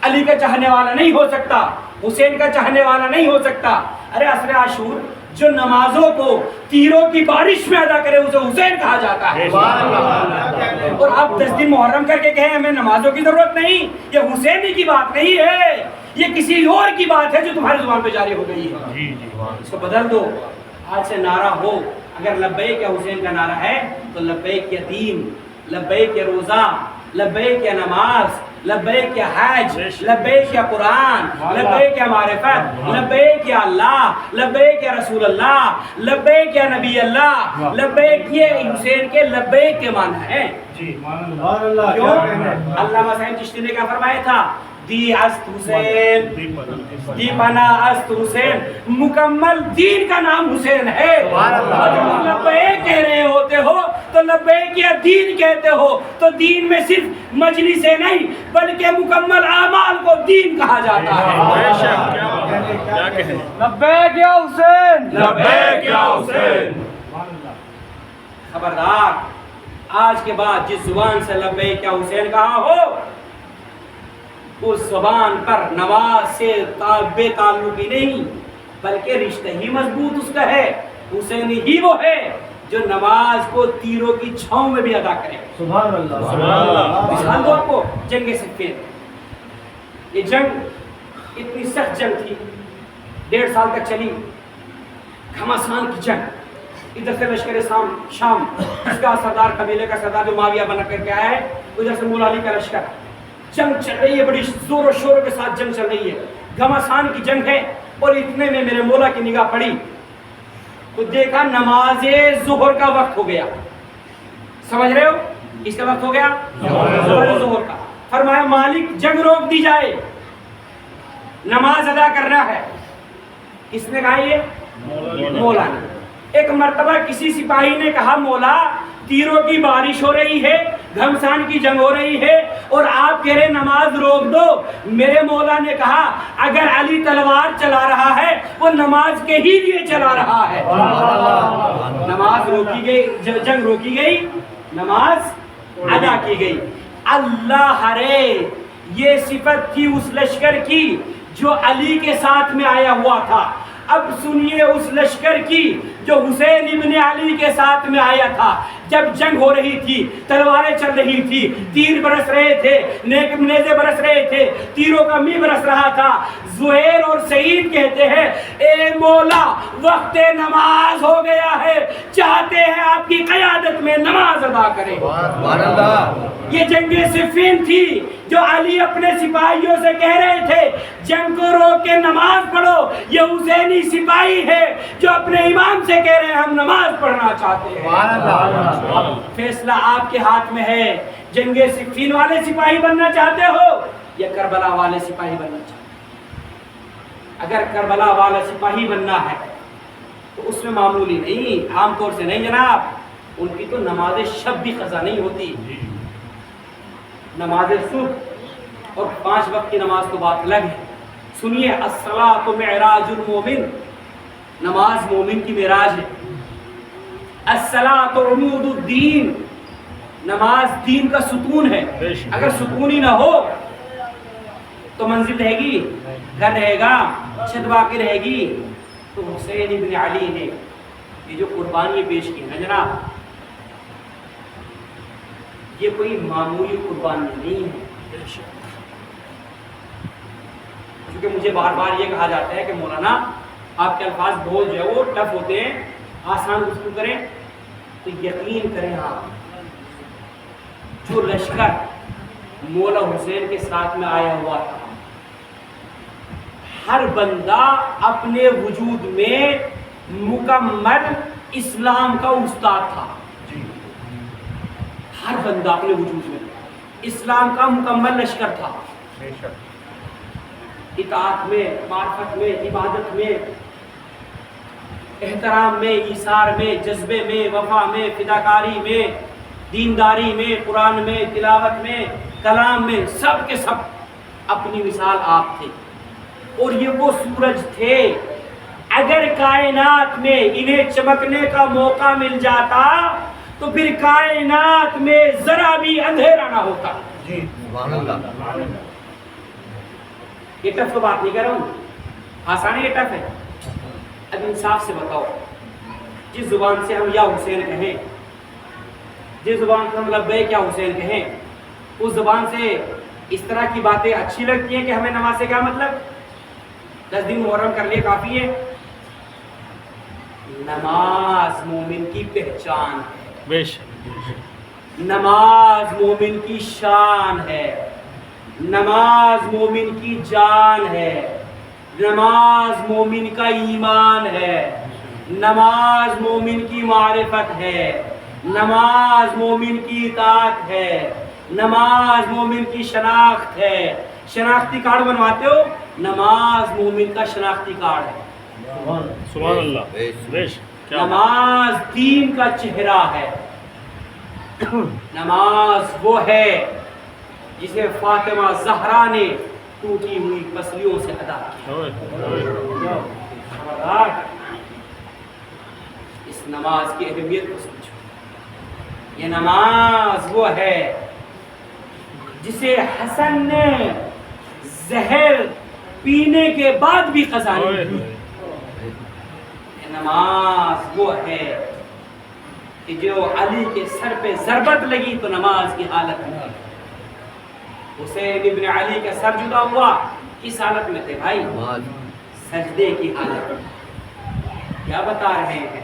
S1: علی کا چاہنے والا نہیں ہو سکتا، حسین کا چاہنے والا نہیں ہو سکتا۔ ارے عصر عاشور جو نمازوں کو تیروں کی بارش میں ادا کرے اسے حسین کہا جاتا ہے، اور آپ 10 دن محرم کر کے کہیں ہمیں نمازوں کی ضرورت نہیں، یہ حسینی کی بات نہیں ہے، یہ کسی اور کی بات ہے جو تمہاری زبان پہ جاری ہو گئی ہے، اس کو بدل دو۔ آج سے نعرہ ہو، اگر لبیک یا حسین کا نعرہ ہے تو لبیک یا دین، لبیک یا روزہ، لبیک یا نماز، لبیک یا حج، لبیک یا قرآن، لبیک یا معرفت، لبیک یا اللہ، لبیک یا رسول اللہ، لبیک یا نبی اللہ، لبیک یہ حسین کے لبیک کے معنی ہے۔ کیوں؟ علامہ حسین چشتی نے کیا فرمایا تھا؟ دی است حسین، دی پنا است حسین، مکمل دین کا نام حسین ہے۔ جب لبیک کہہ رہے ہوتے ہو تو لبیک یا دین کہتے ہو، تو دین میں صرف مجلسیں نہیں بلکہ مکمل اعمال کو دین کہا جاتا ہے۔ لبیک یا حسین،
S2: لبیک یا حسین۔
S1: خبردار، آج کے بعد جس زبان سے لبیک یا حسین کہا ہو اس زبان پر نماز سے بے تعلقی نہیں بلکہ رشتہ ہی مضبوط اس کا ہے۔ حسینی ہی وہ ہے جو نماز کو تیروں کی چھاؤں میں بھی ادا کرے۔
S3: سبحان اللہ۔
S1: مثال دو آپ کو جنگ صفین، یہ جنگ اتنی سخت جنگ تھی، 1.5 سال تک چلی، گھمسان کی جنگ۔ ادھر سے لشکر شام، اس کا سردار قبیلے کا سردار جو معاویہ بنا کر کے آیا ہے، ادھر سے مولا علی کا لشکر، جنگ چل رہی ہے، بڑی زور و شور کے ساتھ جنگ چل رہی ہے، گھمسان کی جنگ ہے۔ اور اتنے میں میرے مولا کی نگاہ پڑی تو دیکھا نماز ظہر کا وقت ہو گیا. سمجھ رہے ہو کس کا وقت ہو گیا؟ نماز ظہر کا. فرمایا مالک جنگ روک دی جائے, نماز ادا کرنا ہے. کس نے کہا یہ؟ مولا نے. ایک مرتبہ کسی سپاہی نے کہا مولا تیروں کی بارش ہو رہی ہے, گھمسان کی جنگ ہو رہی ہے اور آپ کہہ رہے نماز روک دو. میرے مولا نے کہا اگر علی تلوار چلا رہا ہے وہ نماز کے ہی لیے چلا رہا ہے. نماز روکی گئی, جنگ روکی گئی, نماز ادا کی گئی. اللہ رے یہ صفت تھی اس لشکر کی جو علی کے ساتھ میں آیا ہوا تھا. اب سنیے اس لشکر کی جو حسین ابن علی کے ساتھ میں آیا تھا. جب جنگ ہو رہی تھی, تلواریں چل رہی تھی, تیر برس رہے تھے, نیزے برس رہے تھے, تیروں کا می برس رہا تھا. زہیر اور سعید کہتے ہیں اے مولا وقت نماز ہو گیا ہے, چاہتے ہیں آپ کی قیادت میں نماز ادا کریں. یہ جنگ صفین تھی جو علی اپنے سپاہیوں سے کہہ رہے تھے جنگ کو روک کے نماز پڑھو. یہ حسینی سپاہی ہے جو اپنے امام سے کہہ رہے ہیں ہم نماز پڑھنا چاہتے ہیں. فیصلہ آپ کے ہاتھ میں ہے. جنگ صفین والے سپاہی بننا چاہتے ہو یا کربلا والے سپاہی بننا چاہتے ہو؟ اگر کربلا والا سپاہی بننا ہے تو اس میں معمولی نہیں, عام طور سے نہیں جناب, ان کی تو نماز شب بھی قضا نہیں ہوتی. نماز صبح اور 5 وقت کی نماز تو بات الگ ہے. سنیے الصلاۃ معراج المومن, نماز مومن کی معراج ہے. الصلاۃ عمود الدین, نماز دین کا ستون ہے. اگر ستون ہی نہ ہو تو منزل رہے گی, گھر رہے گا, چھت باقی رہے گی. تو حسین ابن علی نے یہ جو قربانی پیش کی ہے جناب, یہ کوئی معمولی قربانی نہیں ہے. کیونکہ مجھے بار بار یہ کہا جاتا ہے کہ مولانا آپ کے الفاظ بہت جو ہے وہ ٹف ہوتے ہیں, آسان گفتگو کریں. تو یقین کریں آپ, جو لشکر مولا حسین کے ساتھ میں آیا ہوا تھا, ہر بندہ اپنے وجود میں مکمل اسلام کا استاد تھا. ہر بندہ اپنے وجود میں اسلام کا مکمل لشکر تھا. اطاعت میں, معرفت میں, عبادت میں, احترام میں, ایثار میں, جذبے میں, وفا میں, فداکاری میں, دینداری میں, قرآن میں, تلاوت میں, کلام میں, سب کے سب اپنی مثال آپ تھے. اور یہ وہ سورج تھے اگر کائنات میں انہیں چمکنے کا موقع مل جاتا تو پھر کائنات میں ذرا بھی اندھیرا نہ ہوتا. یہ ٹف تو بات نہیں کر رہا ہوں, آسان ہے, یہ ٹف ہے. اب انصاف سے بتاؤ, جس زبان سے ہم یا حسین کہیں, جس زبان سے ہم لبیک یا حسین کہیں, اس زبان سے اس طرح کی باتیں اچھی لگتی ہیں کہ ہمیں نماز سے کیا مطلب, 10 دن محرم کر لیے کافی ہے. نماز مومن کی پہچان ہے, نماز مومن کی شان ہے, نماز مومن کی جان ہے, نماز مومن کا ایمان ہے, نماز مومن کی معرفت ہے, نماز مومن کی اطاعت ہے, نماز مومن کی شناخت ہے. شناختی کارڈ بنواتے ہو, نماز مومن کا شناختی کارڈ ہے.
S2: سبحان اللہ.
S1: نماز دین کا چہرہ ہے. نماز وہ ہے جسے فاطمہ زہرا نے ٹوٹی ہوئی پسلیوں سے ادا کیا. اس نماز کی اہمیت کو سمجھو. یہ نماز وہ ہے جسے حسن نے زہر پینے کے بعد بھی قضا نہیں کی. یہ نماز وہ ہے کہ جو علی کے سر پہ ضربت لگی تو نماز کی حالت میں, حسین ابن علی کا سر جدا ہوا, کس حالت میں تھے بھائی؟ سجدے کی حالت میں. کیا بتا رہے ہیں,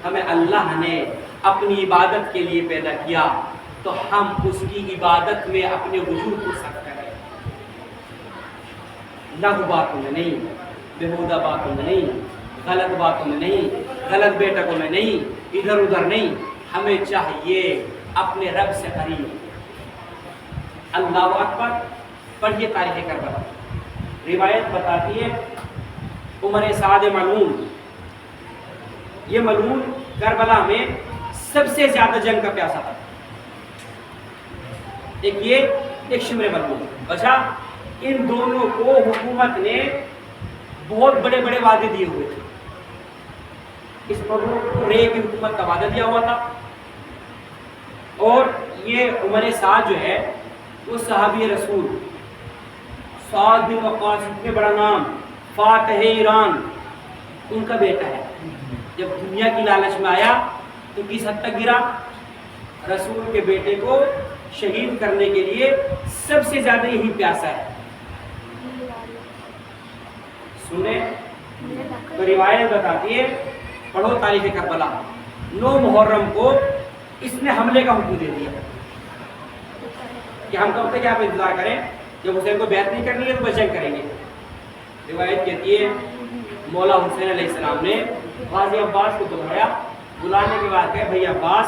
S1: ہمیں اللہ نے اپنی عبادت کے لیے پیدا کیا تو ہم اس کی عبادت میں اپنے وجود کو سخت کریں. لغو باتوں میں نہیں, بےہودہ باتوں میں نہیں, غلط باتوں میں نہیں, غلط بیٹا کو میں نہیں، ادھر ادھر نہیں، ہمیں چاہیے اپنے رب سے قریب۔ اللہ اکبر۔ پڑھیے تاریخ کربلا۔ روایت بتاتی ہے عمر سعد ملعون، یہ ملعون کربلا میں سب سے زیادہ جنگ کا پیاسا تھا، ایک یہ ایک شمر ملعون۔ اچھا، ان دونوں کو حکومت نے بہت بڑے بڑے وعدے دیے ہوئے تھے، اس پر رے کی حکومت کا وعدہ دیا ہوا تھا، اور یہ عمر سعد جو ہے وہ صحابی رسول سعد بن وقاص، اتنے بڑا نام، فاتح ایران، ان کا بیٹا ہے۔ جب دنیا کی لالچ میں آیا تو کس حد تک گرا؟ رسول کے بیٹے کو شہید کرنے کے لیے سب سے زیادہ یہی پیاسا ہے۔ سنیں تو روایت بتاتی ہے، پڑھو تاریخ کربلا، 9 محرم کو اس نے حملے کا حکم دے دیا کہ ہم کب تک آپ انتظار کریں، جب حسین کو بیعت نہیں کرنی ہے تو بس جنگ کریں گے۔ روایت کہتی ہے مولا حسین علیہ السلام نے غازی عباس کو بلایا، بلانے کے بعد کہے بھائی عباس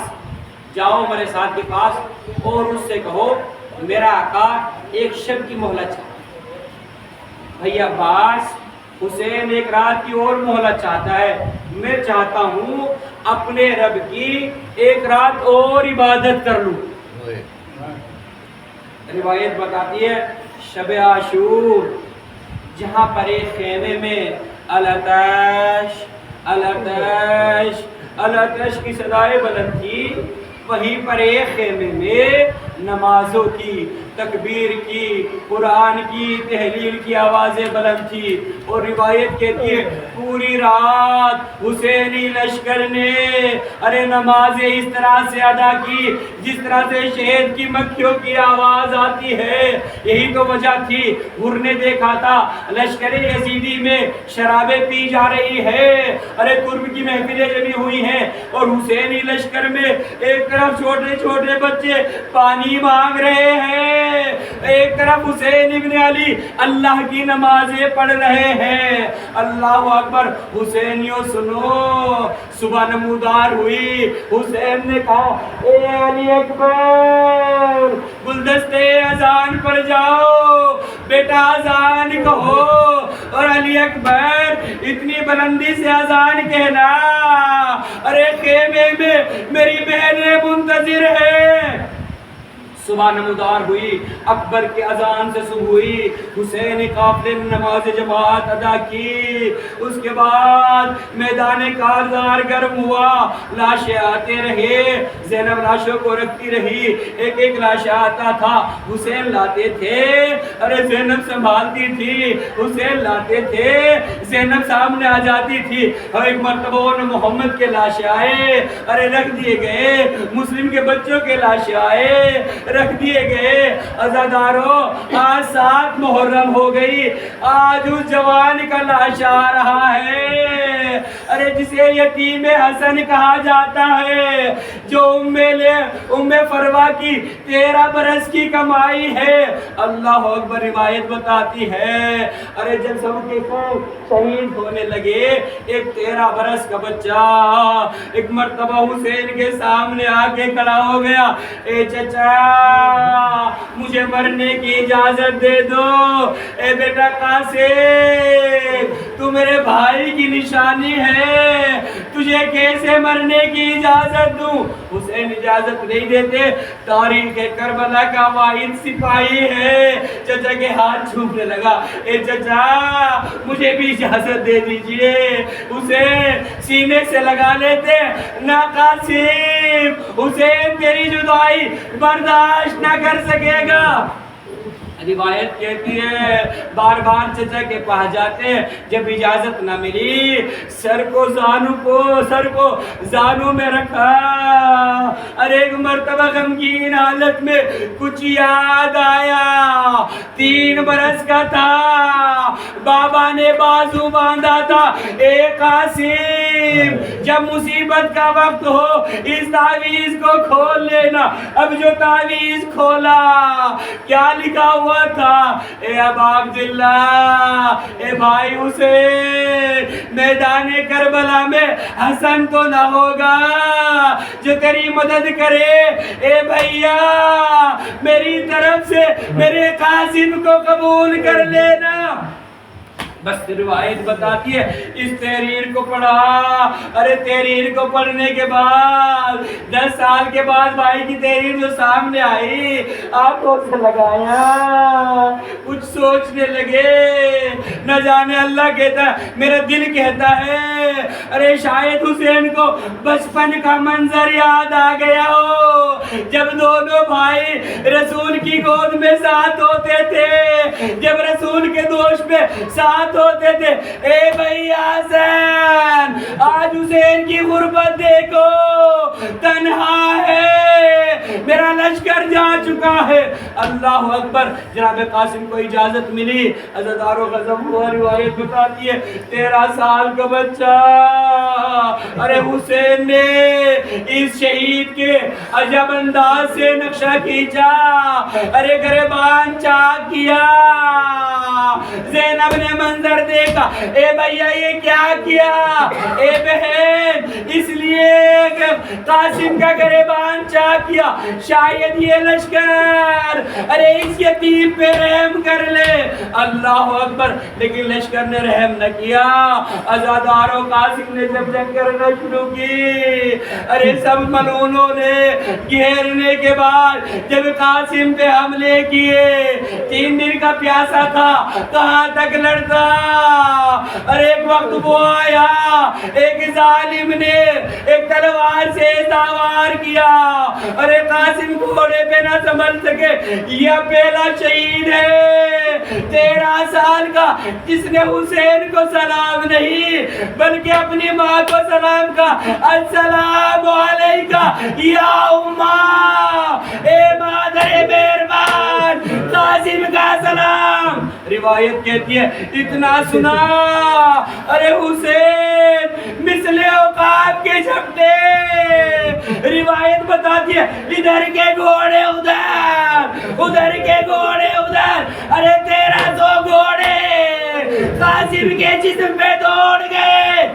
S1: جاؤ میرے ساتھ کے پاس اور اس سے کہو میرا آقا ایک شب کی مہلت چاہتا۔ بھائی عباس، حسین ایک رات کی اور مہلت چاہتا ہے، میں چاہتا ہوں اپنے رب کی ایک رات اور عبادت کر لوں۔ روایت بتاتی ہے شب عاشور، جہاں پر ایک خیمے میں الاتش الاتش الاتش کی صدائیں بلند تھی، وہیں پر ایک خیمے میں نمازوں کی، تکبیر کی، قرآن کی، تحلیل کی آوازیں بلند تھی، اور روایت کہتی ہے پوری رات حسینی لشکر نے نمازیں اس طرح سے ادا کی جس طرح سے شہد کی مکھیوں کی آواز آتی ہے۔ یہی تو وجہ تھی، حر نے دیکھا تھا لشکر یزیدی میں شرابیں پی جا رہی ہے، قرب کی محفلیں جمی ہوئی ہیں، اور حسینی لشکر میں ایک طرف چھوٹے چھوٹے بچے پانی مانگ رہے ہیں، ایک طرف حسین ابن علی اللہ کی نمازیں پڑھ رہے ہیں۔ اللہ اکبر۔ حسینیوں سنو، صبح نمودار ہوئی، حسین نے کہا اے علی اکبر گلدستے اذان پر جاؤ، بیٹا اذان کہو، اور علی اکبر اتنی بلندی سے اذان کہنا، خیمے میں میری بہنیں منتظر ہیں۔ صبح نمودار ہوئی، اکبر کی اذان سے صبح ہوئی، حسین قافلے نے نماز جماعت ادا کی، اس کے بعد میدان کارزار گرم ہوا، لاشیں آتے رہے، زینب لاشوں کو رکھتی رہی، ایک ایک لاش آتا تھا، حسین لاتے تھے، زینب سنبھالتی تھی، حسین لاتے تھے، زینب سامنے آ جاتی تھی، اور ایک مرتبہ محمد کے لاشیں آئے، رکھ دیے گئے، مسلم کے بچوں کے لاشیں آئے، رکھ دیے گئے۔ عزاداروں، آج 7 محرم ہو گئی، آج اس جوان کا لاش آ رہا ہے، جسے یتیم حسن کہا جاتا ہے، جو ام فروا کی 13 برس کی کمائی ہے۔ اللہ اکبر۔ روایت بتاتی ہے جب سب کے شہید ہونے لگے، ایک 13 برس کا بچہ ایک مرتبہ حسین کے سامنے آ کے کھڑا ہو گیا، اے چچا مجھے مرنے کی اجازت دے دو، اے بیٹا قاسم تو میرے بھائی کی نشانی ہے، تجھے کیسے مرنے کی اجازت دوں؟ حسین اجازت نہیں دیتے، تاریخ کربلا کا واحد سپاہی ہے، چچا کے ہاتھ چھونے لگا، اے چچا مجھے بھی اجازت دے دیجئے۔ حسین سینے سے لگا لیتے، نا قاسم حسین تیری جدائی برداشت نہ کر سکے گا۔ روایت کہتی ہے بار بار چچا کے پاس جاتے، جب اجازت نہ ملی سر کو زانوں میں رکھا، ایک مرتبہ غمگین حالت میں کچھ یاد آیا، 3 برس کا تھا، بابا نے بازو باندھا تھا، اے قاسم جب مصیبت کا وقت ہو اس تعویذ کو کھول لینا۔ اب جو تعویذ کھولا، کیا لکھا ہوا ہوا تھا اے ابا عبداللہ، اے بھائی حسین، میدان کربلا میں حسن تو نہ ہوگا جو تیری مدد کرے، اے بھیا میری طرف سے میرے قاسم کو قبول کر لینا۔ بس روایت بتاتی ہے اس تحریر کو پڑھا، ارے تحریر کو پڑھنے کے بعد 10 سال کے بعد بھائی کی تحریر جو سامنے آئی، آنکھوں سے لگایا، کچھ سوچنے لگے، نہ جانے اللہ کہتا ہے، میرا دل کہتا ہے ارے شاید حسین کو بچپن کا منظر یاد آ گیا ہو، جب دونوں بھائی رسول کی گود میں ساتھ ہوتے تھے، جب رسول کے دوش میں ساتھ ہوتے تھے۔ اے بھیا حسین، آج حسین کی غربت دیکھو، تنہا ہے، میرا لشکر جا چکا ہے۔ اللہ اکبر۔ جناب قاسم کو اجازت ملی، عزادارو غضب ہوا، روایت بتاتی ہے 13 سال کا بچہ، ارے حسین نے اس شہید کے عجب انداز سے نقشہ کھینچا، ارے گریبان چاک کیا، زینب نے منظر دیکھا، اے بھیا یہ کیا کیا، اے بہن اس لیے قاسم کا گریبان چاک کیا، شاید یہ لشکر ارے اس یتیم پہ رحم کر لے۔ اللہ اکبر۔ لیکن لشکر نے رحم نہ کیا۔ عزاداروں قاسم نے جب جنگ کرنا شروع کی، ارے سب ملعونوں نے گھیرنے کے بعد جب قاسم پہ حملے کیے، 3 دن کا پیاسا تھا، کہاں تک لڑتا، ارے ایک وقت وہ آیا، ایک ظالم نے ایک تلوار سے سوار کیا، ارے قاسم گھوڑے پہ نہ سنبھل سکے، یہ پہلا شہید ہے 13 سال کا جس نے حسین کو سلام نہیں بلکہ اپنی ماں کو سلام کا، السلام علیکہ یا اماں، اے مادر مہربان، قاسم کا سلام۔ روایت کہتی ہے اتنا سنا، ارے حسین مثل عقاب کے جھپٹے، روایت بتاتی ہے ادھر کے گھوڑے ادھر، ادھر کے گھوڑے ادھر، ارے 1300 گھوڑے قاسم کے جسم پہ دوڑ گئے۔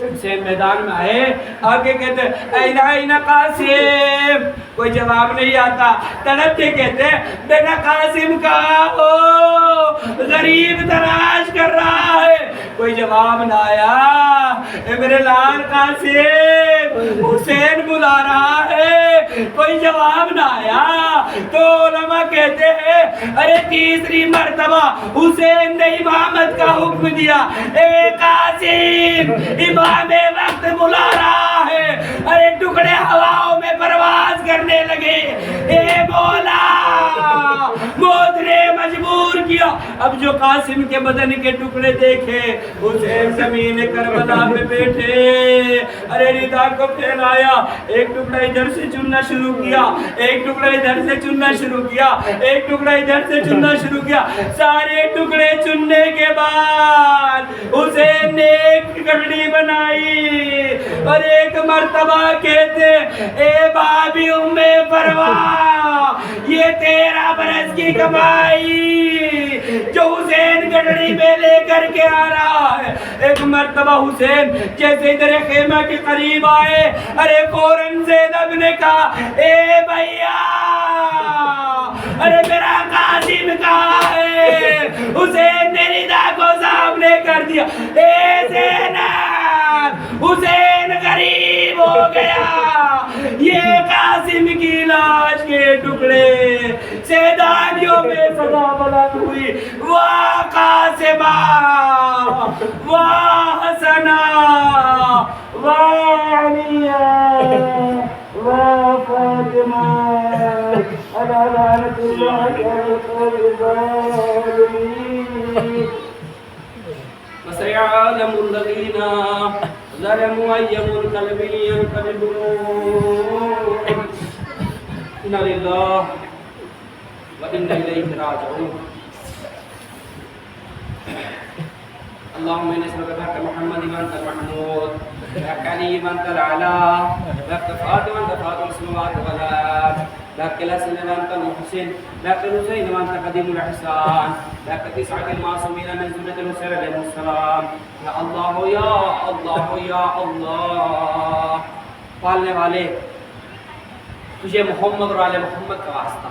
S1: حسین میدان میں آئے، آگے کہتے اینا قاسم، کوئی جواب نہیں آتا، تڑپ کے کہتے بیٹا قاسم کہاں ہو، غریب تلاش کر رہا ہے، کوئی جواب نہ آیا۔ اے میرے لال قاسم، حسین بلا رہا ہے، کوئی جواب نہ آیا۔ تو علماء کہتے ہیں ارے تیسری مرتبہ حسین نے امامت کا حکم دیا، اے قاسم امام وقت بلا رہا ہے، ارے ٹکڑے ہواؤں میں پرواز کرنے لگے، اے مولا موت نے مجبور کیا۔ اب جو قاسم کے بدن کے ٹکڑے دیکھے، حسین زمین کربلا پہ بیٹھے، ارے ردا کو پھیلایا، ایک ٹکڑا ادھر سے چننا شروع کیا، ایک ٹکڑا ادھر سے چننا شروع کیا، ایک ٹکڑا ادھر سے چننا شروع کیا، سارے ٹکڑے چننے کے بعد حسین نے ایک گھڑی بنائی اور ایک مرتبہ کہتے اے بابی ام پرواہ، یہ 13 برس کی کمائی جو حسین گھڑی میں لے کر کے آ رہا ہے۔ ایک مرتبہ حسین جیسے ادھر خیمہ کے قریب آئے، ارے فوراً زینب نے کہا اے بھیا، ارے میرا قاسم کہاں ہے؟ حسین نے ردا کو سامنے کر دیا، اے زینب حسین غریب ہو گیا، یہ قاسم کی لاش کے ٹکڑے سیدانیوں میں صدا بلند ہوئی، واہ قاسمہ، واہ حسنہ، واہ علیہ، واہ فاطمہ، علی لعنت اللہ علی الظالمین۔ وسيعلم الذين ظلموا أي منقلب ينقلبون، إنا لله وإنا إليه راجعون۔ اللهم إني أسألك بحق محمد وأنت المحمود، بحق علي وأنت الأعلى، بحق فاطمة وأنت فاطمة السماوات والأرض، لك الحسن وأنت المحسن، لك الحسين وأنت قديم الإحسان، لك تسعة المعصومين من ذرية الحسين عليه السلام. یا اللہ یا اللہ یا اللہ. پالنے والے تجھے محمد اور آل محمد کا واسطہ،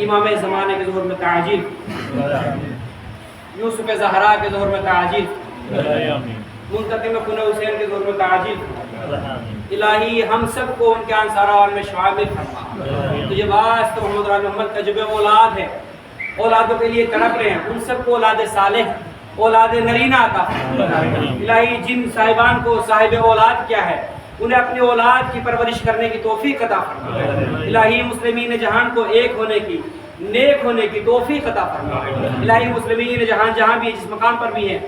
S1: امام زمانے کے ظہور میں تعجیل، یوسف زہرا کے ظہور میں تعجیل، منتقم خون حسین کے ظہور میں تعجیل. الہی ہم سب کو ان کے انصاران میں شامل فرما. تجھے واسطہ محمد اور آل محمد کا جو بے اولاد ہے، اولادوں کے لیے تڑپ رہے ہیں، ان سب کو اولاد صالح، اولاد نرینہ عطا فرما. الہی جن صاحبان کو صاحب اولاد کیا ہے، انہیں اپنی اولاد کی پرورش کرنے کی توفیق عطا فرما. الہی مسلمین جہان کو ایک ہونے کی، نیک ہونے کی توفیق عطا فرما. الہی مسلمین جہاں جہاں بھی جس مقام پر بھی ہیں،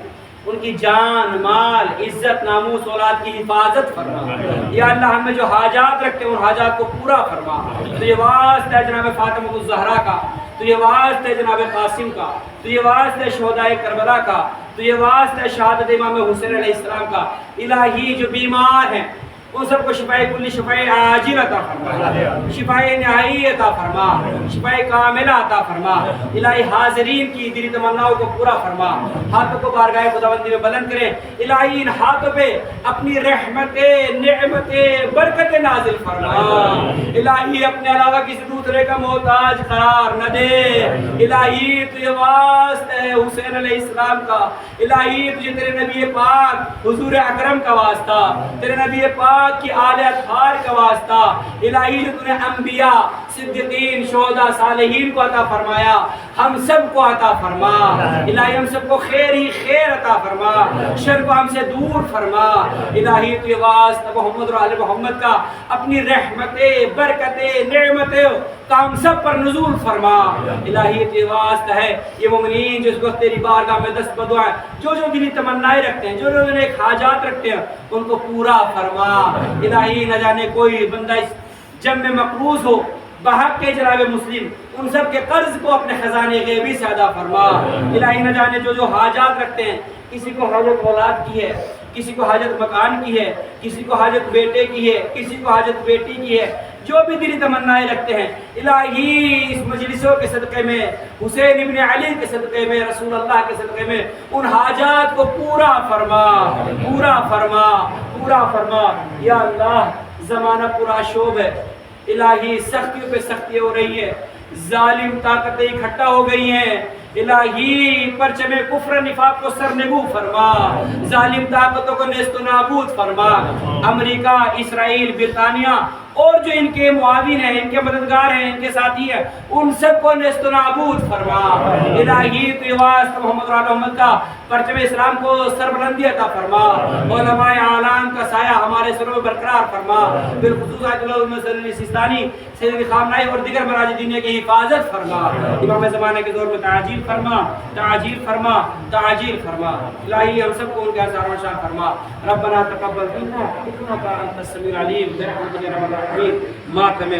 S1: ان کی جان، مال، عزت، ناموس، اولاد کی حفاظت فرما. یا اللہ ہم میں جو حاجات رکھتے ہیں ان حاجات کو پورا فرما. تو یہ واسطہ ہے جناب فاطمہ الزہرا کا، تو یہ واسطہ ہے جناب قاسم کا، تو یہ واسطہ ہے شہداء کربلا کا، تو یہ واسطہ ہے شہادت امام حسین علیہ السلام کا. الہی جو بیمار ہیں ان سب کو شفائے کلی، شفائے عاجل عطا فرما، شفائے نہائی عطا فرما، شفائے کاملہ عطا فرما. الہی حاضرین کی دلی تمناؤں کو پورا فرما. ہاتھوں کو بارگاہ خداوندی میں بلند کریں. الہی ان ہاتھوں پہ اپنی رحمت، نعمت، برکت نازل فرما. الہی اپنے علاوہ کسی دوسرے کا محتاج قرار نہ دے. الہی تجھے واسطہ ہے حسین علیہ السلام کا. الہی تجھے تیرے نبی پاک حضور اکرم کا واسطہ، تیرے نبی پاک کی آل اطہار کا واسطہ. الہی جو تُو نے انبیاء، صدیقین، شہداء، صالحین کو عطا فرمایا، ہم سب کو عطا فرما. الہی ہم سب کو خیر ہی خیر عطا فرما، شر کو ہم سے دور فرما. الہی تو یہ واسطہ محمد اور آل محمد کا اپنی رحمتیں، برکتیں، نعمتیں کا ہم سب پر نزول فرما. الہی تو یہ واسطہ ہے یہ مومنین جو اس وقت تیری بارگاہ میں دست بدعا ہے، جو دلی تمنائیں رکھتے ہیں، جو نیک حاجات رکھتے ہیں، ان کو پورا فرما. الہی نہ جانے کوئی بندہ اس جنگ میں مقروض ہو بحق کے جناب مسلم، ان سب کے قرض کو اپنے خزانے غیبی سے ادا فرما. الہی نہ جانے جو حاجات رکھتے ہیں، کسی کو حاجت اولاد کی ہے، کسی کو حاجت مکان کی ہے، کسی کو حاجت بیٹے کی ہے، کسی کو حاجت بیٹی کی ہے، جو بھی دلی تمنائیں رکھتے ہیں، الہی اس مجلسوں کے صدقے میں، حسین ابن علی کے صدقے میں، رسول اللہ کے صدقے میں ان حاجات کو پورا فرما، پورا فرما، پورا فرما. یا اللہ زمانہ پورا شوب ہے. الہی سختیوں پہ سختی ہو رہی ہے، ظالم طاقتیں اکٹھا ہو گئی ہیں. الہی پرچم کفر نفاق کو سرنگو فرما، ظالم طاقتوں کو نیست و نابود فرما. امریکہ، اسرائیل، برطانیہ اور جو ان کے معاون ہیں، ان کے مددگار ہیں، ان کے ساتھی ہیں، ان سب کو نیست و نابود فرما. الہی تو یہ واسطہ محمد اور آل محمد کا پرچم اسلام کو سربلندی عطا فرما. علماء اعلان کا سایہ ہمارے سروں میں برقرار فرما. بالخصوص آیت اللہ صلی سیستانی، سید خامنائی اور دیگر مراجع دینیہ کی حفاظت فرما. امام زمانے کے دور میں تعجیل فرما، تعجیل فرما، تعجیل فرما. الہی ہم سب کو ان کے اثار و شان فرما. ربنا تقبل منا انک انت السمیع العلیم برحمتک یا رب العالمین. ماتم